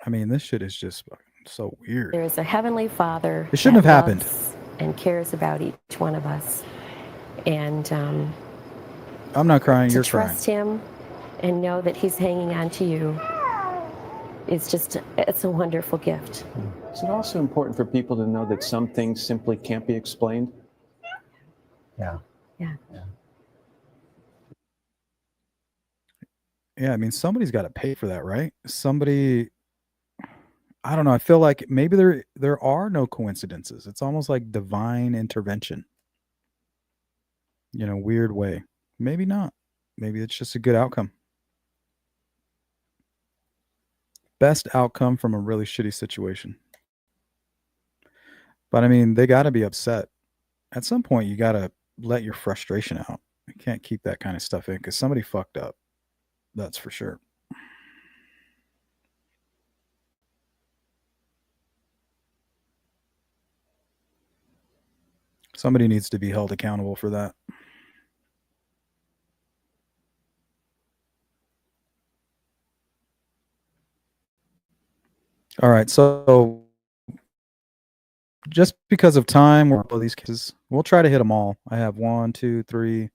I mean, this shit is just so weird. There is a Heavenly Father. It shouldn't have happened. And cares about each one of us. And I'm not crying, you're crying. Trust Him and know that He's hanging on to you it's a wonderful gift. Is it also important for people to know that some things simply can't be explained? Yeah. Yeah. Yeah, I mean, somebody's got to pay for that, right? Somebody, I don't know. I feel like maybe there are no coincidences. It's almost like divine intervention. In a weird way. Maybe not. Maybe it's just a good outcome. Best outcome from a really shitty situation. But I mean, they got to be upset. At some point, you got to let your frustration out. You can't keep that kind of stuff in because somebody fucked up. That's for sure. Somebody needs to be held accountable for that. All right, so just because of time, we'll blow these cases. We'll try to hit them all. I have 1, 2, 3,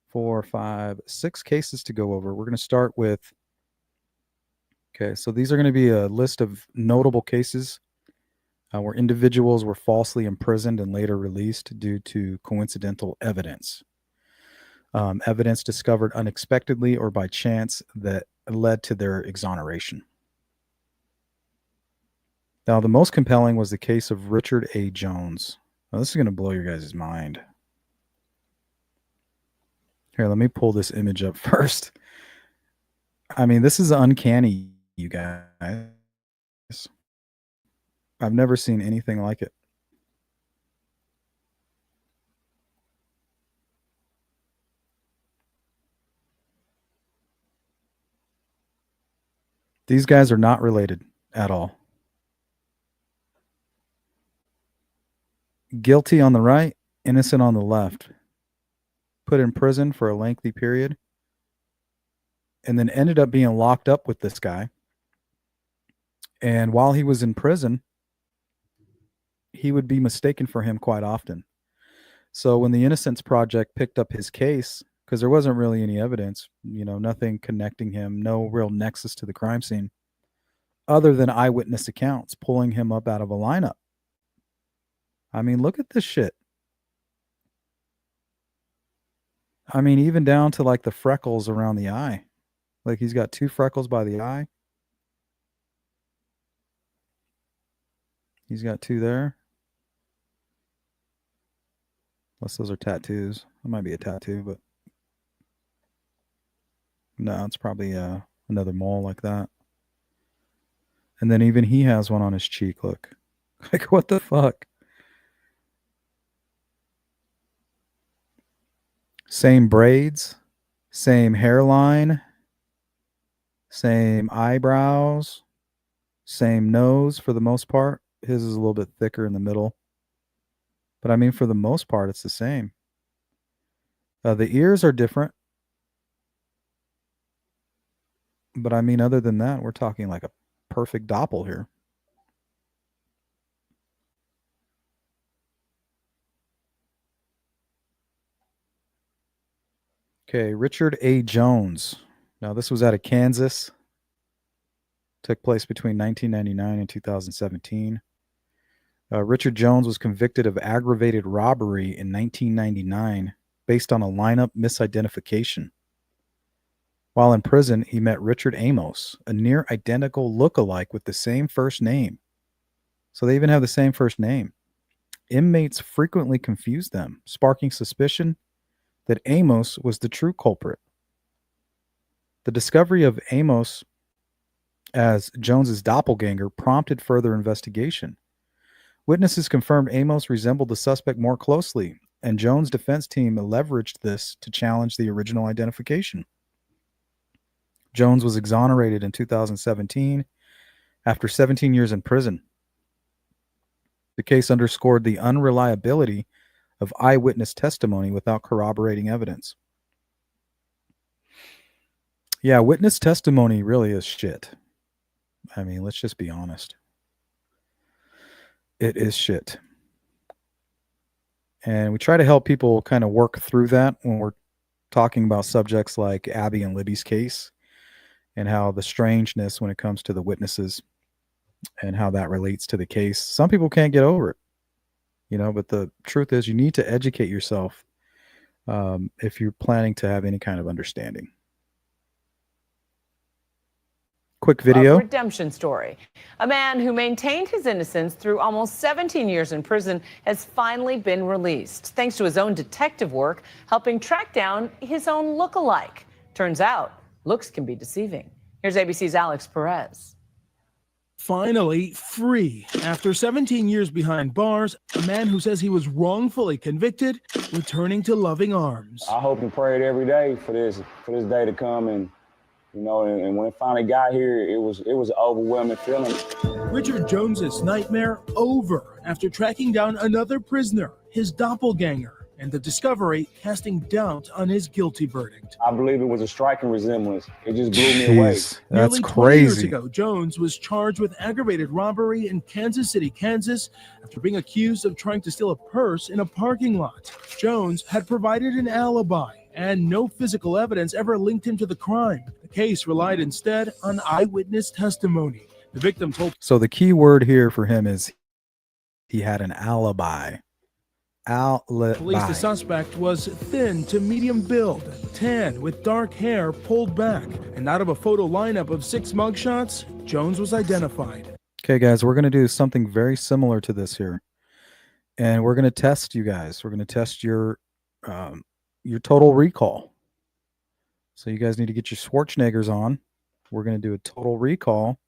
4, 5, 6 cases to go over. We're going to start with. Okay, so these are going to be a list of notable cases where individuals were falsely imprisoned and later released due to coincidental evidence. Evidence discovered unexpectedly or by chance that led to their exoneration. Now, the most compelling was the case of Richard A. Jones. Now, this is going to blow your guys' mind. Here, let me pull this image up first. I mean, this is uncanny, you guys. I've never seen anything like it. These guys are not related at all. Guilty on the right, innocent on the left. Put in prison for a lengthy period. And then ended up being locked up with this guy. And while he was in prison, he would be mistaken for him quite often. So when the Innocence Project picked up his case, because there wasn't really any evidence, nothing connecting him, no real nexus to the crime scene, other than eyewitness accounts pulling him up out of a lineup. I mean, look at this shit. I mean, even down to like the freckles around the eye. Like he's got 2 freckles by the eye. He's got 2 there. Unless those are tattoos. It might be a tattoo, but no, it's probably another mole like that. And then even he has one on his cheek. Look. Like, what the fuck? Same braids, same hairline, same eyebrows, same nose for the most part. His is a little bit thicker in the middle. But I mean, for the most part, it's the same. The ears are different. But I mean, other than that, we're talking like a perfect doppel here. Okay, Richard A. Jones. Now, this was out of Kansas. Took place between 1999 and 2017. Richard Jones was convicted of aggravated robbery in 1999 based on a lineup misidentification. While in prison, he met Richard Amos, a near identical look-alike with the same first name. So they even have the same first name. Inmates frequently confused them, sparking suspicion that Amos was the true culprit. The discovery of Amos as Jones's doppelganger prompted further investigation. Witnesses confirmed Amos resembled the suspect more closely, and Jones' defense team leveraged this to challenge the original identification. Jones was exonerated in 2017 after 17 years in prison. The case underscored the unreliability of eyewitness testimony without corroborating evidence. Yeah, witness testimony really is shit. I mean, let's just be honest. It is shit. And we try to help people kind of work through that when we're talking about subjects like Abby and Libby's case. and how the strangeness when it comes to the witnesses and how that relates to the case. Some people can't get over it, you know, but the truth is you need to educate yourself if you're planning to have any kind of understanding. Quick video. A redemption story. A man who maintained his innocence through almost 17 years in prison has finally been released, thanks to his own detective work, helping track down his own look-alike. Turns out, looks can be deceiving. Here's ABC's Alex Perez. Finally free. After 17 years behind bars, a man who says he was wrongfully convicted, returning to loving arms. I hope and prayed every day for this day to come, and you know, and when it finally got here, it was an overwhelming feeling. Richard Jones's nightmare over after tracking down another prisoner, his doppelganger, and the discovery casting doubt on his guilty verdict. I believe it was a striking resemblance. It just blew me away. That's Nearly 20 crazy. years ago, Jones was charged with aggravated robbery in Kansas City, Kansas, after being accused of trying to steal a purse in a parking lot. Jones had provided an alibi, and no physical evidence ever linked him to the crime. The case relied instead on eyewitness testimony. The victim told. So the key word here for him is he had an alibi. Police the suspect was thin to medium build, tan with dark hair pulled back, and out of a photo lineup of 6 mugshots, Jones was identified. Okay, guys, we're going to do something very similar to this here. And we're going to test you guys. We're going to test your total recall. So you guys need to get your Schwarzeneggers on. We're going to do a total recall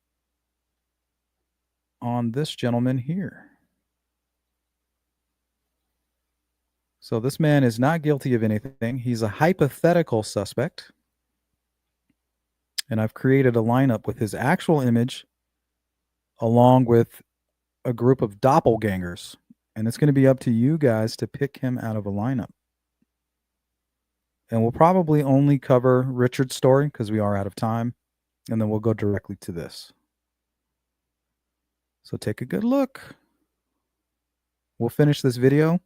on this gentleman here. So this man is not guilty of anything. He's a hypothetical suspect. And I've created a lineup with his actual image along with a group of doppelgangers. And it's going to be up to you guys to pick him out of a lineup. And we'll probably only cover Richard's story because we are out of time. And then we'll go directly to this. So take a good look. We'll finish this video.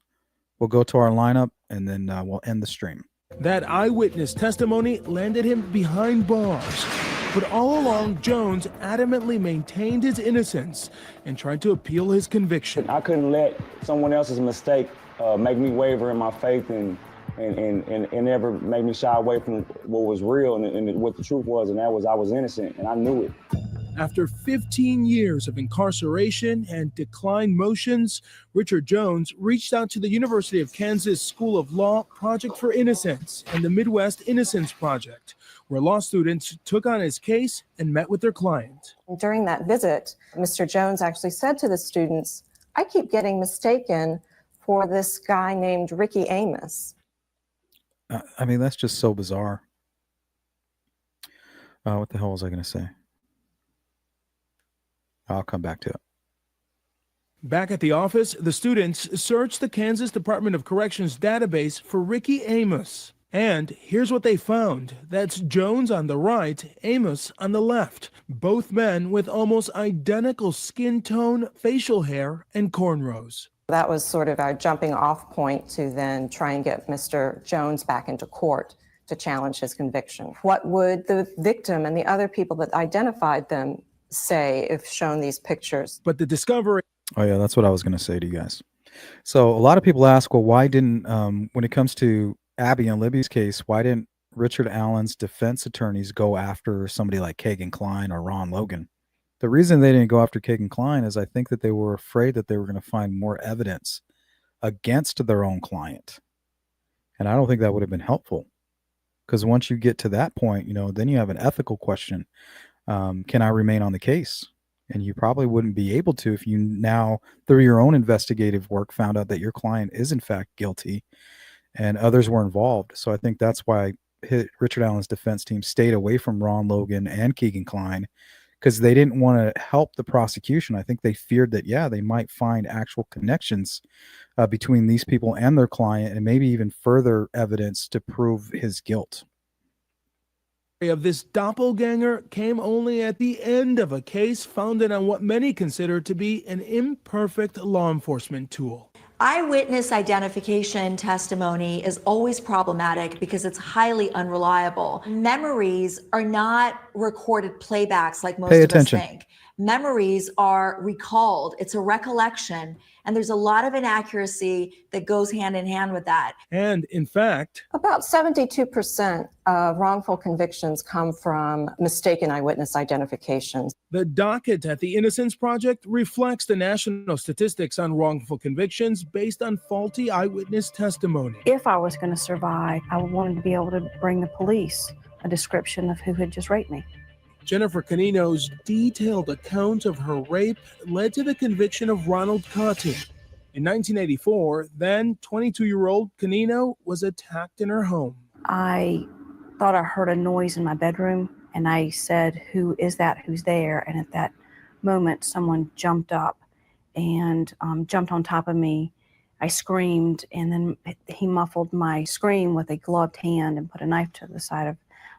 We'll go to our lineup, and then we'll end the stream. That eyewitness testimony landed him behind bars. But all along, Jones adamantly maintained his innocence and tried to appeal his conviction. I couldn't let someone else's mistake make me waver in my faith and ever make me shy away from what was real and what the truth was, and that was I was innocent, and I knew it. After 15 years of incarceration and decline motions, Richard Jones reached out to the University of Kansas School of Law Project for Innocence and the Midwest Innocence Project, where law students took on his case and met with their client. During that visit, Mr. Jones actually said to the students, "I keep getting mistaken for this guy named Ricky Amos." I mean, that's just so bizarre. What the hell was I going to say? I'll come back to it. Back at the office, the students searched the Kansas Department of Corrections database for Ricky Amos. And here's what they found. That's Jones on the right, Amos on the left. Both men with almost identical skin tone, facial hair, and cornrows. That was sort of our jumping off point to then try and get Mr. Jones back into court to challenge his conviction. What would the victim and the other people that identified them say if shown these pictures? But the discovery. Oh, yeah, that's what I was going to say to you guys. So a lot of people ask, well, why didn't, when it comes to Abby and Libby's case, why didn't Richard Allen's defense attorneys go after somebody like Kagan Klein or Ron Logan? The reason they didn't go after Kagan Klein is I think that they were afraid that they were going to find more evidence against their own client. And I don't think that would have been helpful. Because once you get to that point, you know, then you have an ethical question. Can I remain on the case? And you probably wouldn't be able to if you now, through your own investigative work, found out that your client is in fact guilty and others were involved. So I think that's why Richard Allen's defense team stayed away from Ron Logan and Keegan Klein, because they didn't want to help the prosecution. I think they feared that, yeah, they might find actual connections between these people and their client, and maybe even further evidence to prove his guilt. Of this doppelganger came only at the end of a case founded on what many consider to be an imperfect law enforcement tool. Eyewitness identification testimony is always problematic because it's highly unreliable. Memories are not recorded playbacks like most Pay of attention. us think. Memories are recalled. It's a recollection, and there's a lot of inaccuracy that goes hand in hand with that. And in fact, About 72% of wrongful convictions come from mistaken eyewitness identifications. the docket at the Innocence Project reflects the national statistics on wrongful convictions based on faulty eyewitness testimony. If I was going to survive, I wanted to be able to bring the police a description of who had just raped me. Jennifer Canino's detailed account of her rape led to the conviction of Ronald Cotton. In 1984, then 22-year-old Canino was attacked in her home. I thought I heard a noise in my bedroom, and I said, "Who is that? Who's there?" And at that moment, someone jumped up and jumped on top of me. I screamed, and then he muffled my scream with a gloved hand and put a knife to the side of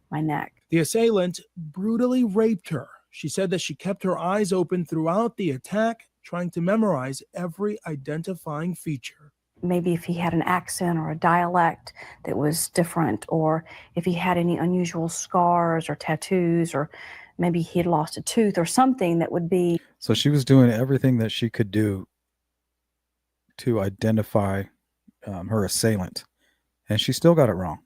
my neck. The assailant brutally raped her. She said that she kept her eyes open throughout the attack, trying to memorize every identifying feature. Maybe if he had an accent or a dialect that was different, or if he had any unusual scars or tattoos, or maybe he had lost a tooth or something that would be. So she was doing everything that she could do to identify her assailant, and she still got it wrong.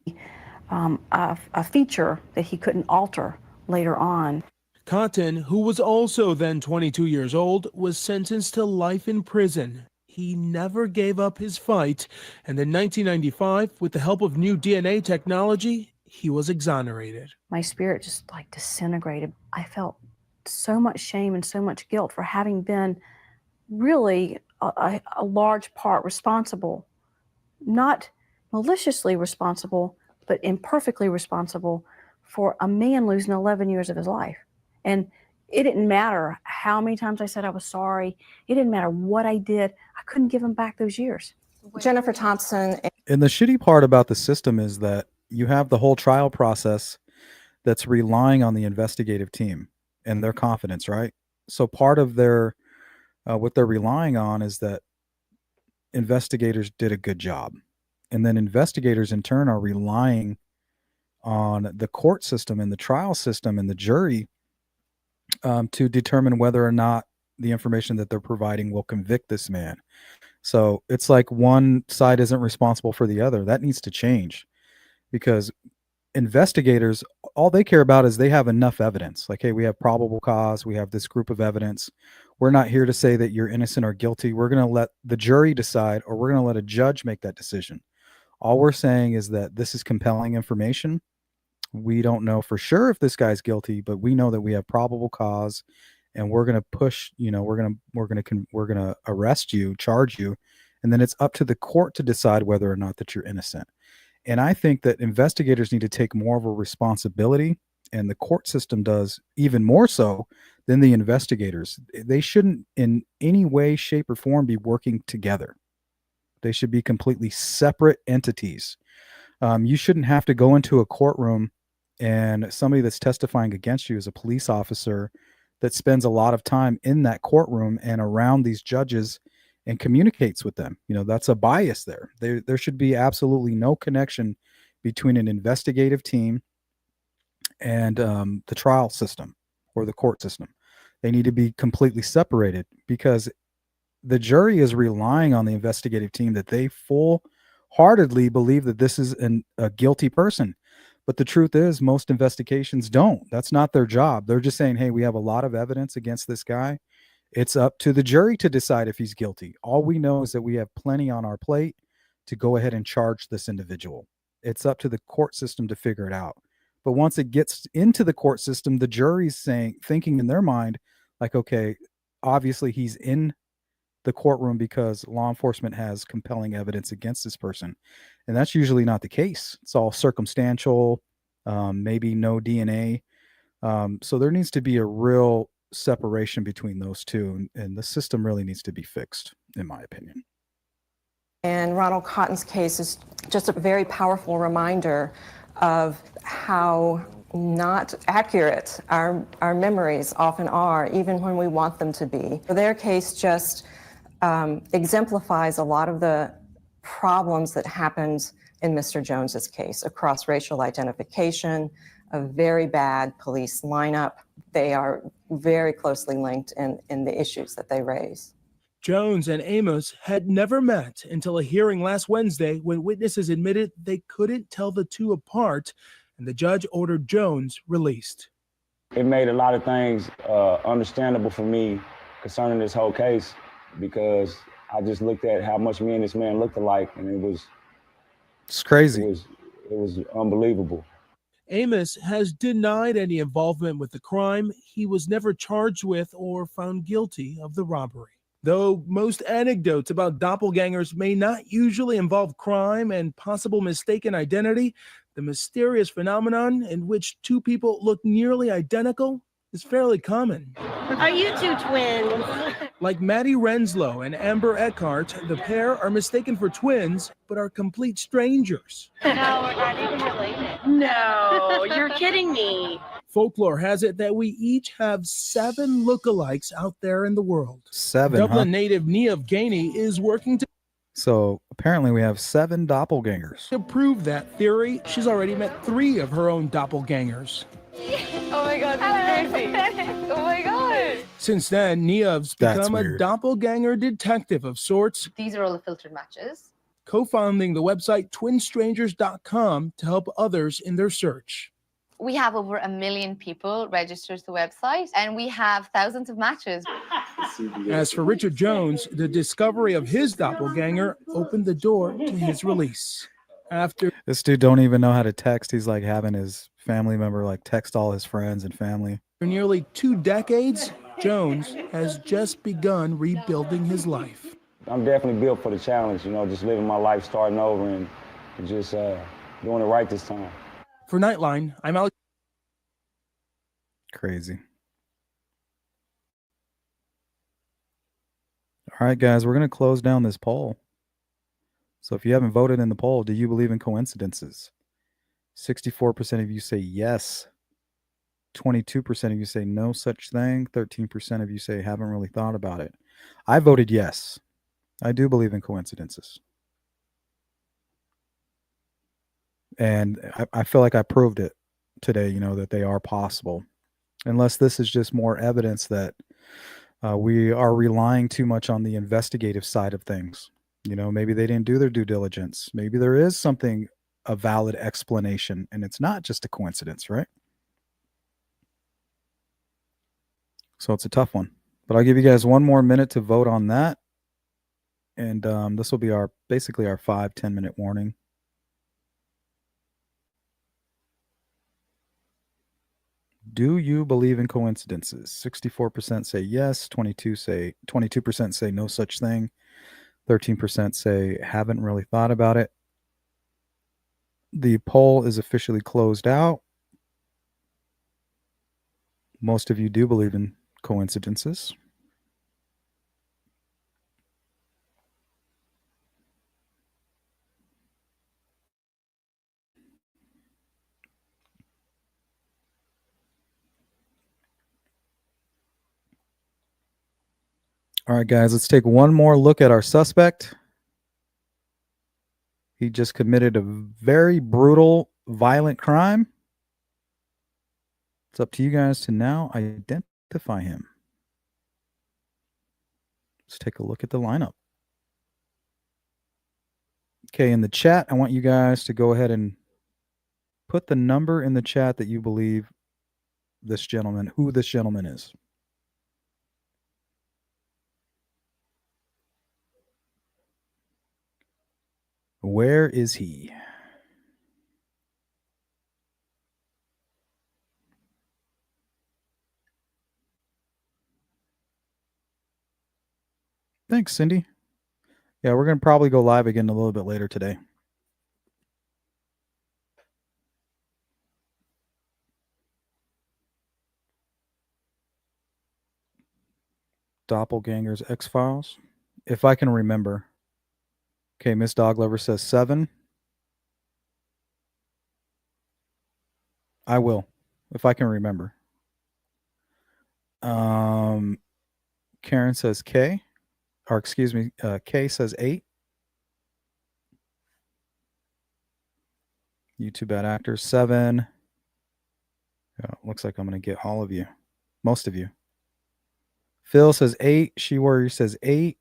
A feature that he couldn't alter later on. Cotton, who was also then 22 years old, was sentenced to life in prison. He never gave up his fight, and in 1995, with the help of new DNA technology, he was exonerated. My spirit just like disintegrated. I felt so much shame and so much guilt for having been really a large part responsible, not maliciously responsible, but imperfectly responsible for a man losing 11 years of his life. And it didn't matter how many times I said I was sorry. It didn't matter what I did. I couldn't give him back those years. Jennifer Thompson. And the shitty part about the system is that you have the whole trial process that's relying on the investigative team and their confidence, right? So part of their what they're relying on is that investigators did a good job. And then investigators in turn are relying on the court system and the trial system and the jury to determine whether or not the information that they're providing will convict this man. So it's like one side isn't responsible for the other. That needs to change, because investigators, all they care about is they have enough evidence. Like, hey, we have probable cause. We have this group of evidence. We're not here to say that you're innocent or guilty. We're going to let the jury decide, or we're going to let a judge make that decision. All we're saying is that this is compelling information. We don't know for sure if this guy's guilty, but we know that we have probable cause, and we're going to push, we're going to arrest you, charge you, and then it's up to the court to decide whether or not that you're innocent. And I think that investigators need to take more of a responsibility, and the court system does even more so than the investigators. They shouldn't in any way, shape, or form be working together. They should be completely separate entities. You shouldn't have to go into a courtroom and somebody that's testifying against you is a police officer that spends a lot of time in that courtroom and around these judges and communicates with them. That's a bias there. There should be absolutely no connection between an investigative team and the trial system or the court system. They need to be completely separated, because the jury is relying on the investigative team that they full-heartedly believe that this is a guilty person. But the truth is, most investigations don't. That's not their job. They're just saying, hey, we have a lot of evidence against this guy. It's up to the jury to decide if he's guilty. All we know is that we have plenty on our plate to go ahead and charge this individual. It's up to the court system to figure it out. But once it gets into the court system, the jury's thinking in their mind, like, okay, obviously he's in the courtroom because law enforcement has compelling evidence against this person. And that's usually not the case. It's all circumstantial, maybe no DNA. So there needs to be a real separation between those two, and the system really needs to be fixed, in my opinion. And Ronald Cotton's case is just a very powerful reminder of how not accurate our memories often are, even when we want them to be. Their case just exemplifies a lot of the problems that happened in Mr. Jones's case across racial identification, a very bad police lineup. They are very closely linked in the issues that they raise. Jones and Amos had never met until a hearing last Wednesday when witnesses admitted they couldn't tell the two apart, and the judge ordered Jones released. It made a lot of things understandable for me concerning this whole case, because I just looked at how much me and this man looked alike, and it's crazy. It was unbelievable. Amos has denied any involvement with the crime. He was never charged with or found guilty of the robbery. Though most anecdotes about doppelgangers may not usually involve crime and possible mistaken identity, the mysterious phenomenon in which two people look nearly identical is fairly common. Are you two twins? Like Maddie Renslow and Amber Eckhart, the pair are mistaken for twins, but are complete strangers. No, we're not even related. No, you're kidding me. Folklore has it that we each have 7 lookalikes out there in the world. 7, Dublin native Niamh Gainey is working to So apparently we have 7 doppelgangers. To prove that theory, she's already met 3 of her own doppelgangers. Oh my God, that's crazy. Oh my God. Since then, Niamh's become a doppelganger detective of sorts, These are all the filtered matches. co-founding the website twinstrangers.com to help others in their search. We have over 1 million people registered to the website, and we have thousands of matches. As for Richard Jones, the discovery of his doppelganger opened the door to his release. After This dude don't even know how to text. He's like having his family member like text all his friends and family. For nearly 2 decades, Jones has just begun rebuilding his life. I'm definitely built for the challenge, just living my life, starting over, and just doing it right this time. For Nightline, I'm Alex. Crazy. All right, guys, we're going to close down this poll. So if you haven't voted in the poll, do you believe in coincidences? 64% of you say yes. 22% of you say no such thing. 13% of you say haven't really thought about it. I voted yes. I do believe in coincidences. And I feel like I proved it today, that they are possible. Unless this is just more evidence that we are relying too much on the investigative side of things. Maybe they didn't do their due diligence. Maybe there is something, a valid explanation, and it's not just a coincidence, right? So it's a tough one. But I'll give you guys 1 more minute to vote on that. And this will be basically our 5-10 minute warning. Do you believe in coincidences? 64% say yes, 22% say no such thing, 13% say haven't really thought about it. The poll is officially closed out. Most of you do believe in coincidences. All right, guys, let's take one more look at our suspect. He just committed a very brutal, violent crime. It's up to you guys to now identify him. Let's take a look at the lineup. Okay, in the chat, I want you guys to go ahead and put the number in the chat that you believe who this gentleman is. Where is he? Thanks, Cindy. Yeah, we're going to probably go live again a little bit later today. Doppelgangers, X-Files. If I can remember. Okay, Miss Doglover says 7. I will, if I can remember. Karen says K. or excuse me, K says 8. You two bad actors, 7. Looks like I'm going to get all of you, most of you. Phil says 8. She Warrior says 8.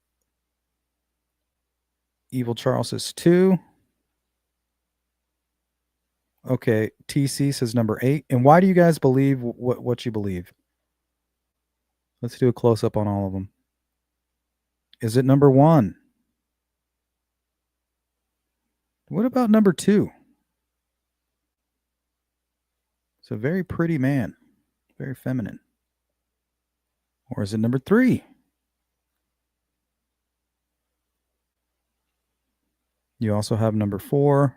Evil Charles says 2. Okay, TC says number 8. And why do you guys believe what you believe? Let's do a close-up on all of them. Is it number 1? What about number 2? It's a very pretty man, very feminine. Or is it number 3? You also have number 4.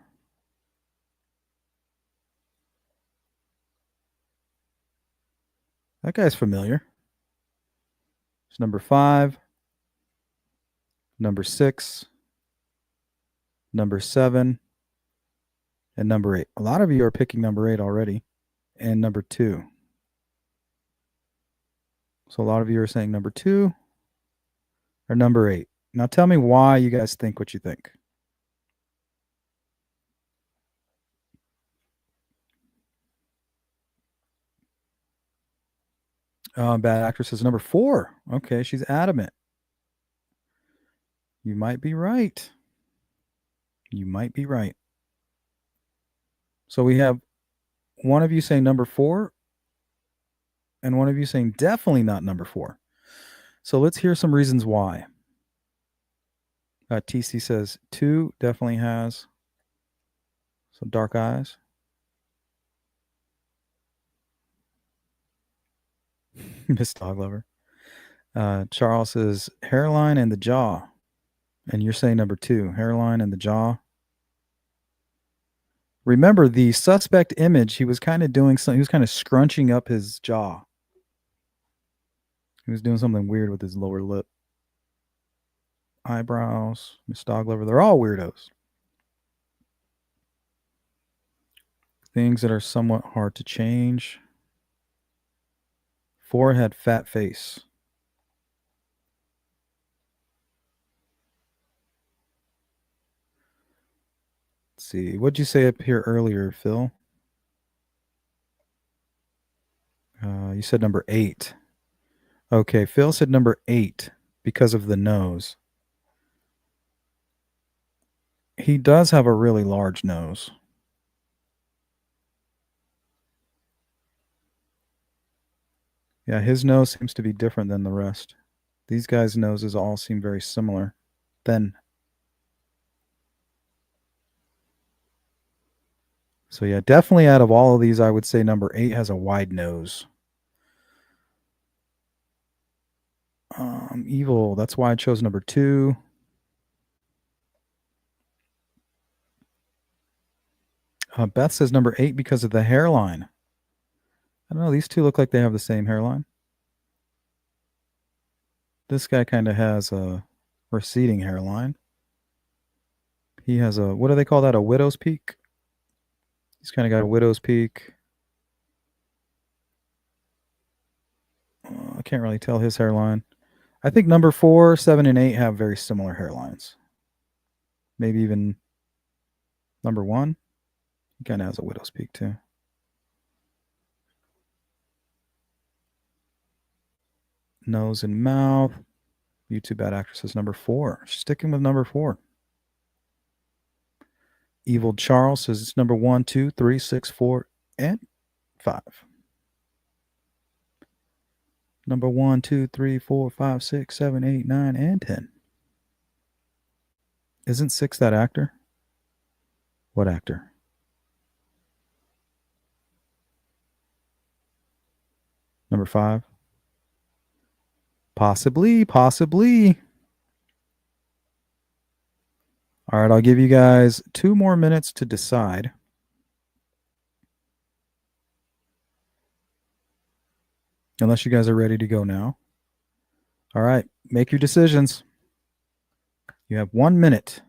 That guy's familiar. It's number 5, number 6, number 7, and number 8. A lot of you are picking number 8 already, and number 2. So a lot of you are saying number 2 or number 8. Now tell me why you guys think what you think. Bad actress says number 4. Okay, she's adamant. You might be right. You might be right. So we have one of you saying number 4 and one of you saying definitely not number 4. So let's hear some reasons why. TC says 2 definitely has some dark eyes. Miss Dog Lover. Charles says hairline and the jaw. And you're saying number 2, hairline and the jaw. Remember the suspect image, he was kind of doing something, he was kind of scrunching up his jaw. He was doing something weird with his lower lip. Eyebrows, Miss Dog Lover, they're all weirdos. Things that are somewhat hard to change. Forehead, fat face. Let's see. What'd you say up here earlier, Phil? You said number 8. Okay, Phil said number 8 because of the nose. He does have a really large nose. Yeah, his nose seems to be different than the rest. These guys' noses all seem very similar. Thin. So yeah, definitely out of all of these, I would say number 8 has a wide nose. Evil, that's why I chose number 2. Beth says number 8 because of the hairline. I don't know, these two look like they have the same hairline. This guy kind of has a receding hairline. He has a, what do they call that, a widow's peak? He's kind of got a widow's peak. I can't really tell his hairline. I think number 4, 7, and 8 have very similar hairlines. Maybe even number 1. He kind of has a widow's peak too. Nose and mouth. YouTube bad actress is number 4. She's sticking with number 4. Evil Charles says it's number 1, 2, 3, 6, 4, and 5. Number 1, 2, 3, 4, 5, 6, 7, 8, 9, and 10. Isn't 6 that actor? What actor? Number 5? Possibly. All right, I'll give you guys 2 more minutes to decide. Unless you guys are ready to go now. All right, make your decisions. You have 1 minute.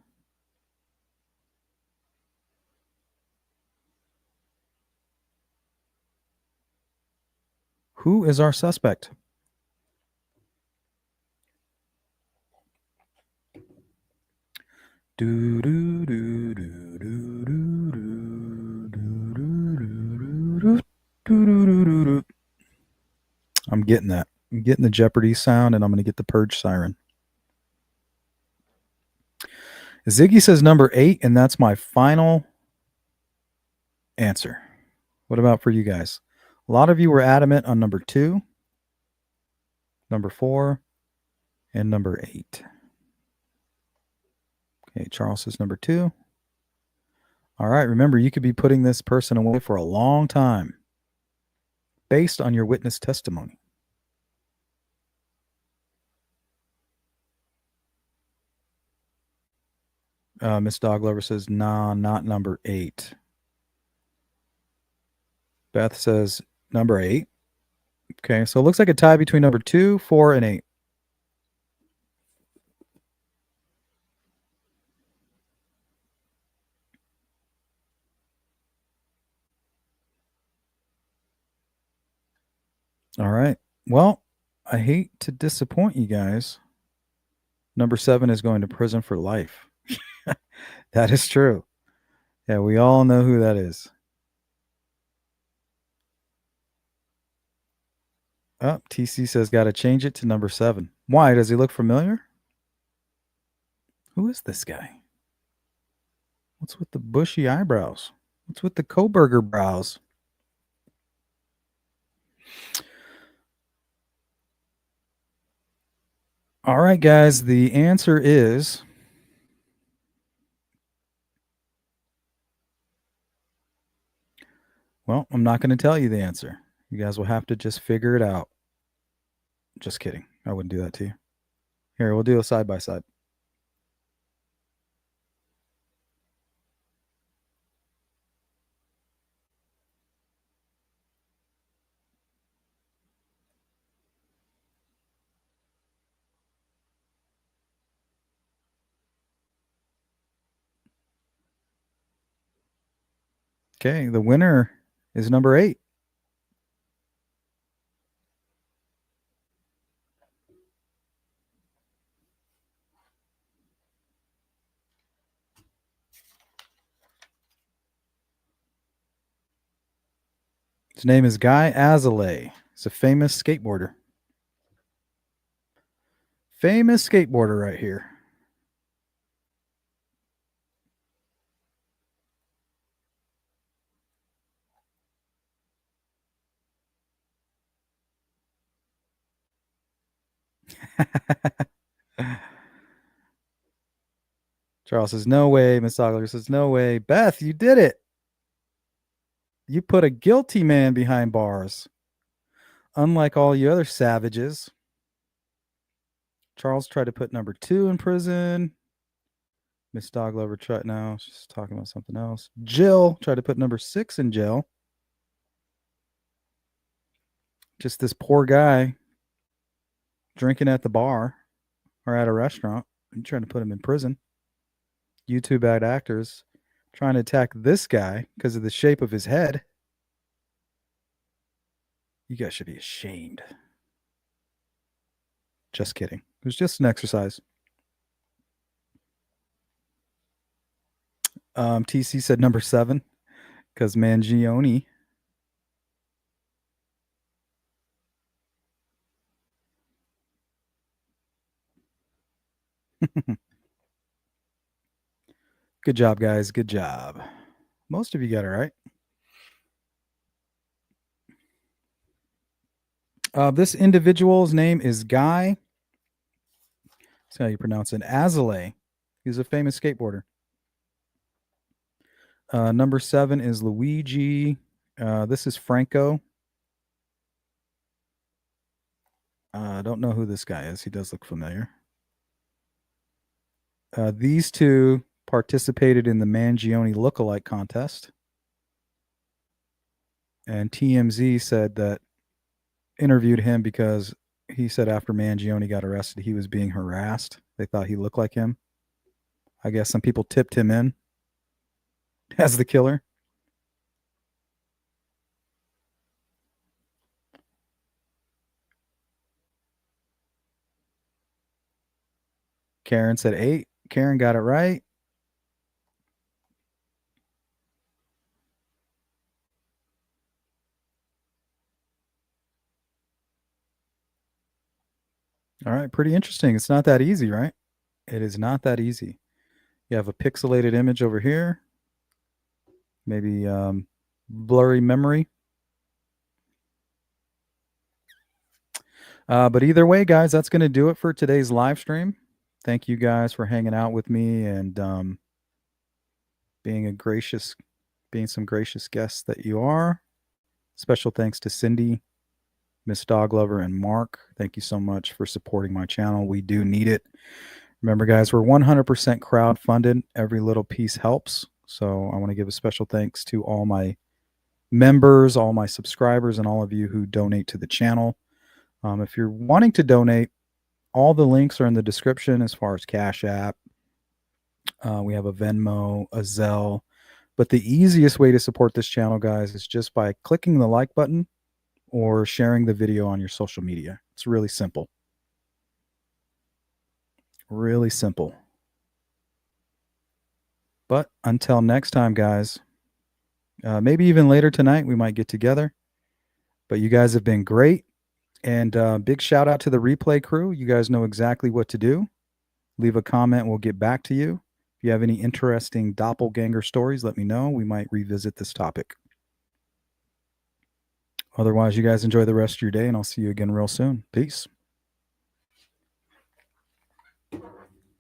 Who is our suspect? Do, do, do, do, do, do, do, do, do, do, do, do. I'm getting that. I'm getting the Jeopardy sound, and I'm going to get the purge siren. Ziggy says number 8, and that's my final answer. What about for you guys? A lot of you were adamant on number 2, number 4, and number 8. Okay, Charles says number 2. All right, remember, you could be putting this person away for a long time based on your witness testimony. Miss Doglover says, nah, not number 8. Beth says number 8. Okay, so it looks like a tie between number 2, 4, and 8. All right. Well, I hate to disappoint you guys. Number 7 is going to prison for life. That is true. Yeah, we all know who that is. Oh, TC says got to change it to number 7. Why? Does he look familiar? Who is this guy? What's with the bushy eyebrows? What's with the Koberger brows? All right, guys, the answer is well, I'm not going to tell you the answer. You guys will have to just figure it out. Just kidding. I wouldn't do that to you. Here, we'll do a side by side. Okay, the winner is number 8. His name is Guy Azalea. He's a famous skateboarder. Famous skateboarder right here. Charles says, no way. Miss Ogler says, no way. Beth, you did it. You put a guilty man behind bars. Unlike all you other savages. Charles tried to put number 2 in prison. Miss Doglover tried, no, she's talking about something else. Jill tried to put number 6 in jail. Just this poor guy drinking at the bar or at a restaurant. I'm trying to put him in prison. You two bad actors trying to attack this guy because of the shape of his head. You guys should be ashamed. Just kidding. It was just an exercise. TC said number 7 because Mangione. Good job, guys. Good job. Most of you got it right. This individual's name is Guy. That's how you pronounce it. Azalea. He's a famous skateboarder. Number 7 is Luigi. This is Franco. I don't know who this guy is. He does look familiar. These two participated in the Mangione lookalike contest. And TMZ said that interviewed him because he said after Mangione got arrested, he was being harassed. They thought he looked like him. I guess some people tipped him in as the killer. Karen said 8. Karen got it right. All right, pretty interesting. It's not that easy, right? It is not that easy. You have a pixelated image over here, maybe blurry memory. But either way, guys, that's going to do it for today's live stream. Thank you guys for hanging out with me and being some gracious guests that you are. Special thanks to Cindy, Miss Dog Lover, and Mark. Thank you so much for supporting my channel. We do need it. Remember, guys, we're 100% crowd-funded. Every little piece helps. So I want to give a special thanks to all my members, all my subscribers, and all of you who donate to the channel. If you're wanting to donate, all the links are in the description as far as Cash App. We have a Venmo, a Zelle. But the easiest way to support this channel, guys, is just by clicking the like button or sharing the video on your social media. It's really simple. Really simple. But until next time, guys, maybe even later tonight, we might get together. But you guys have been great. And big shout out to the replay crew. You guys know exactly what to do. Leave a comment. We'll get back to you. If you have any interesting doppelganger stories, let me know. We might revisit this topic. Otherwise, you guys enjoy the rest of your day, and I'll see you again real soon. Peace.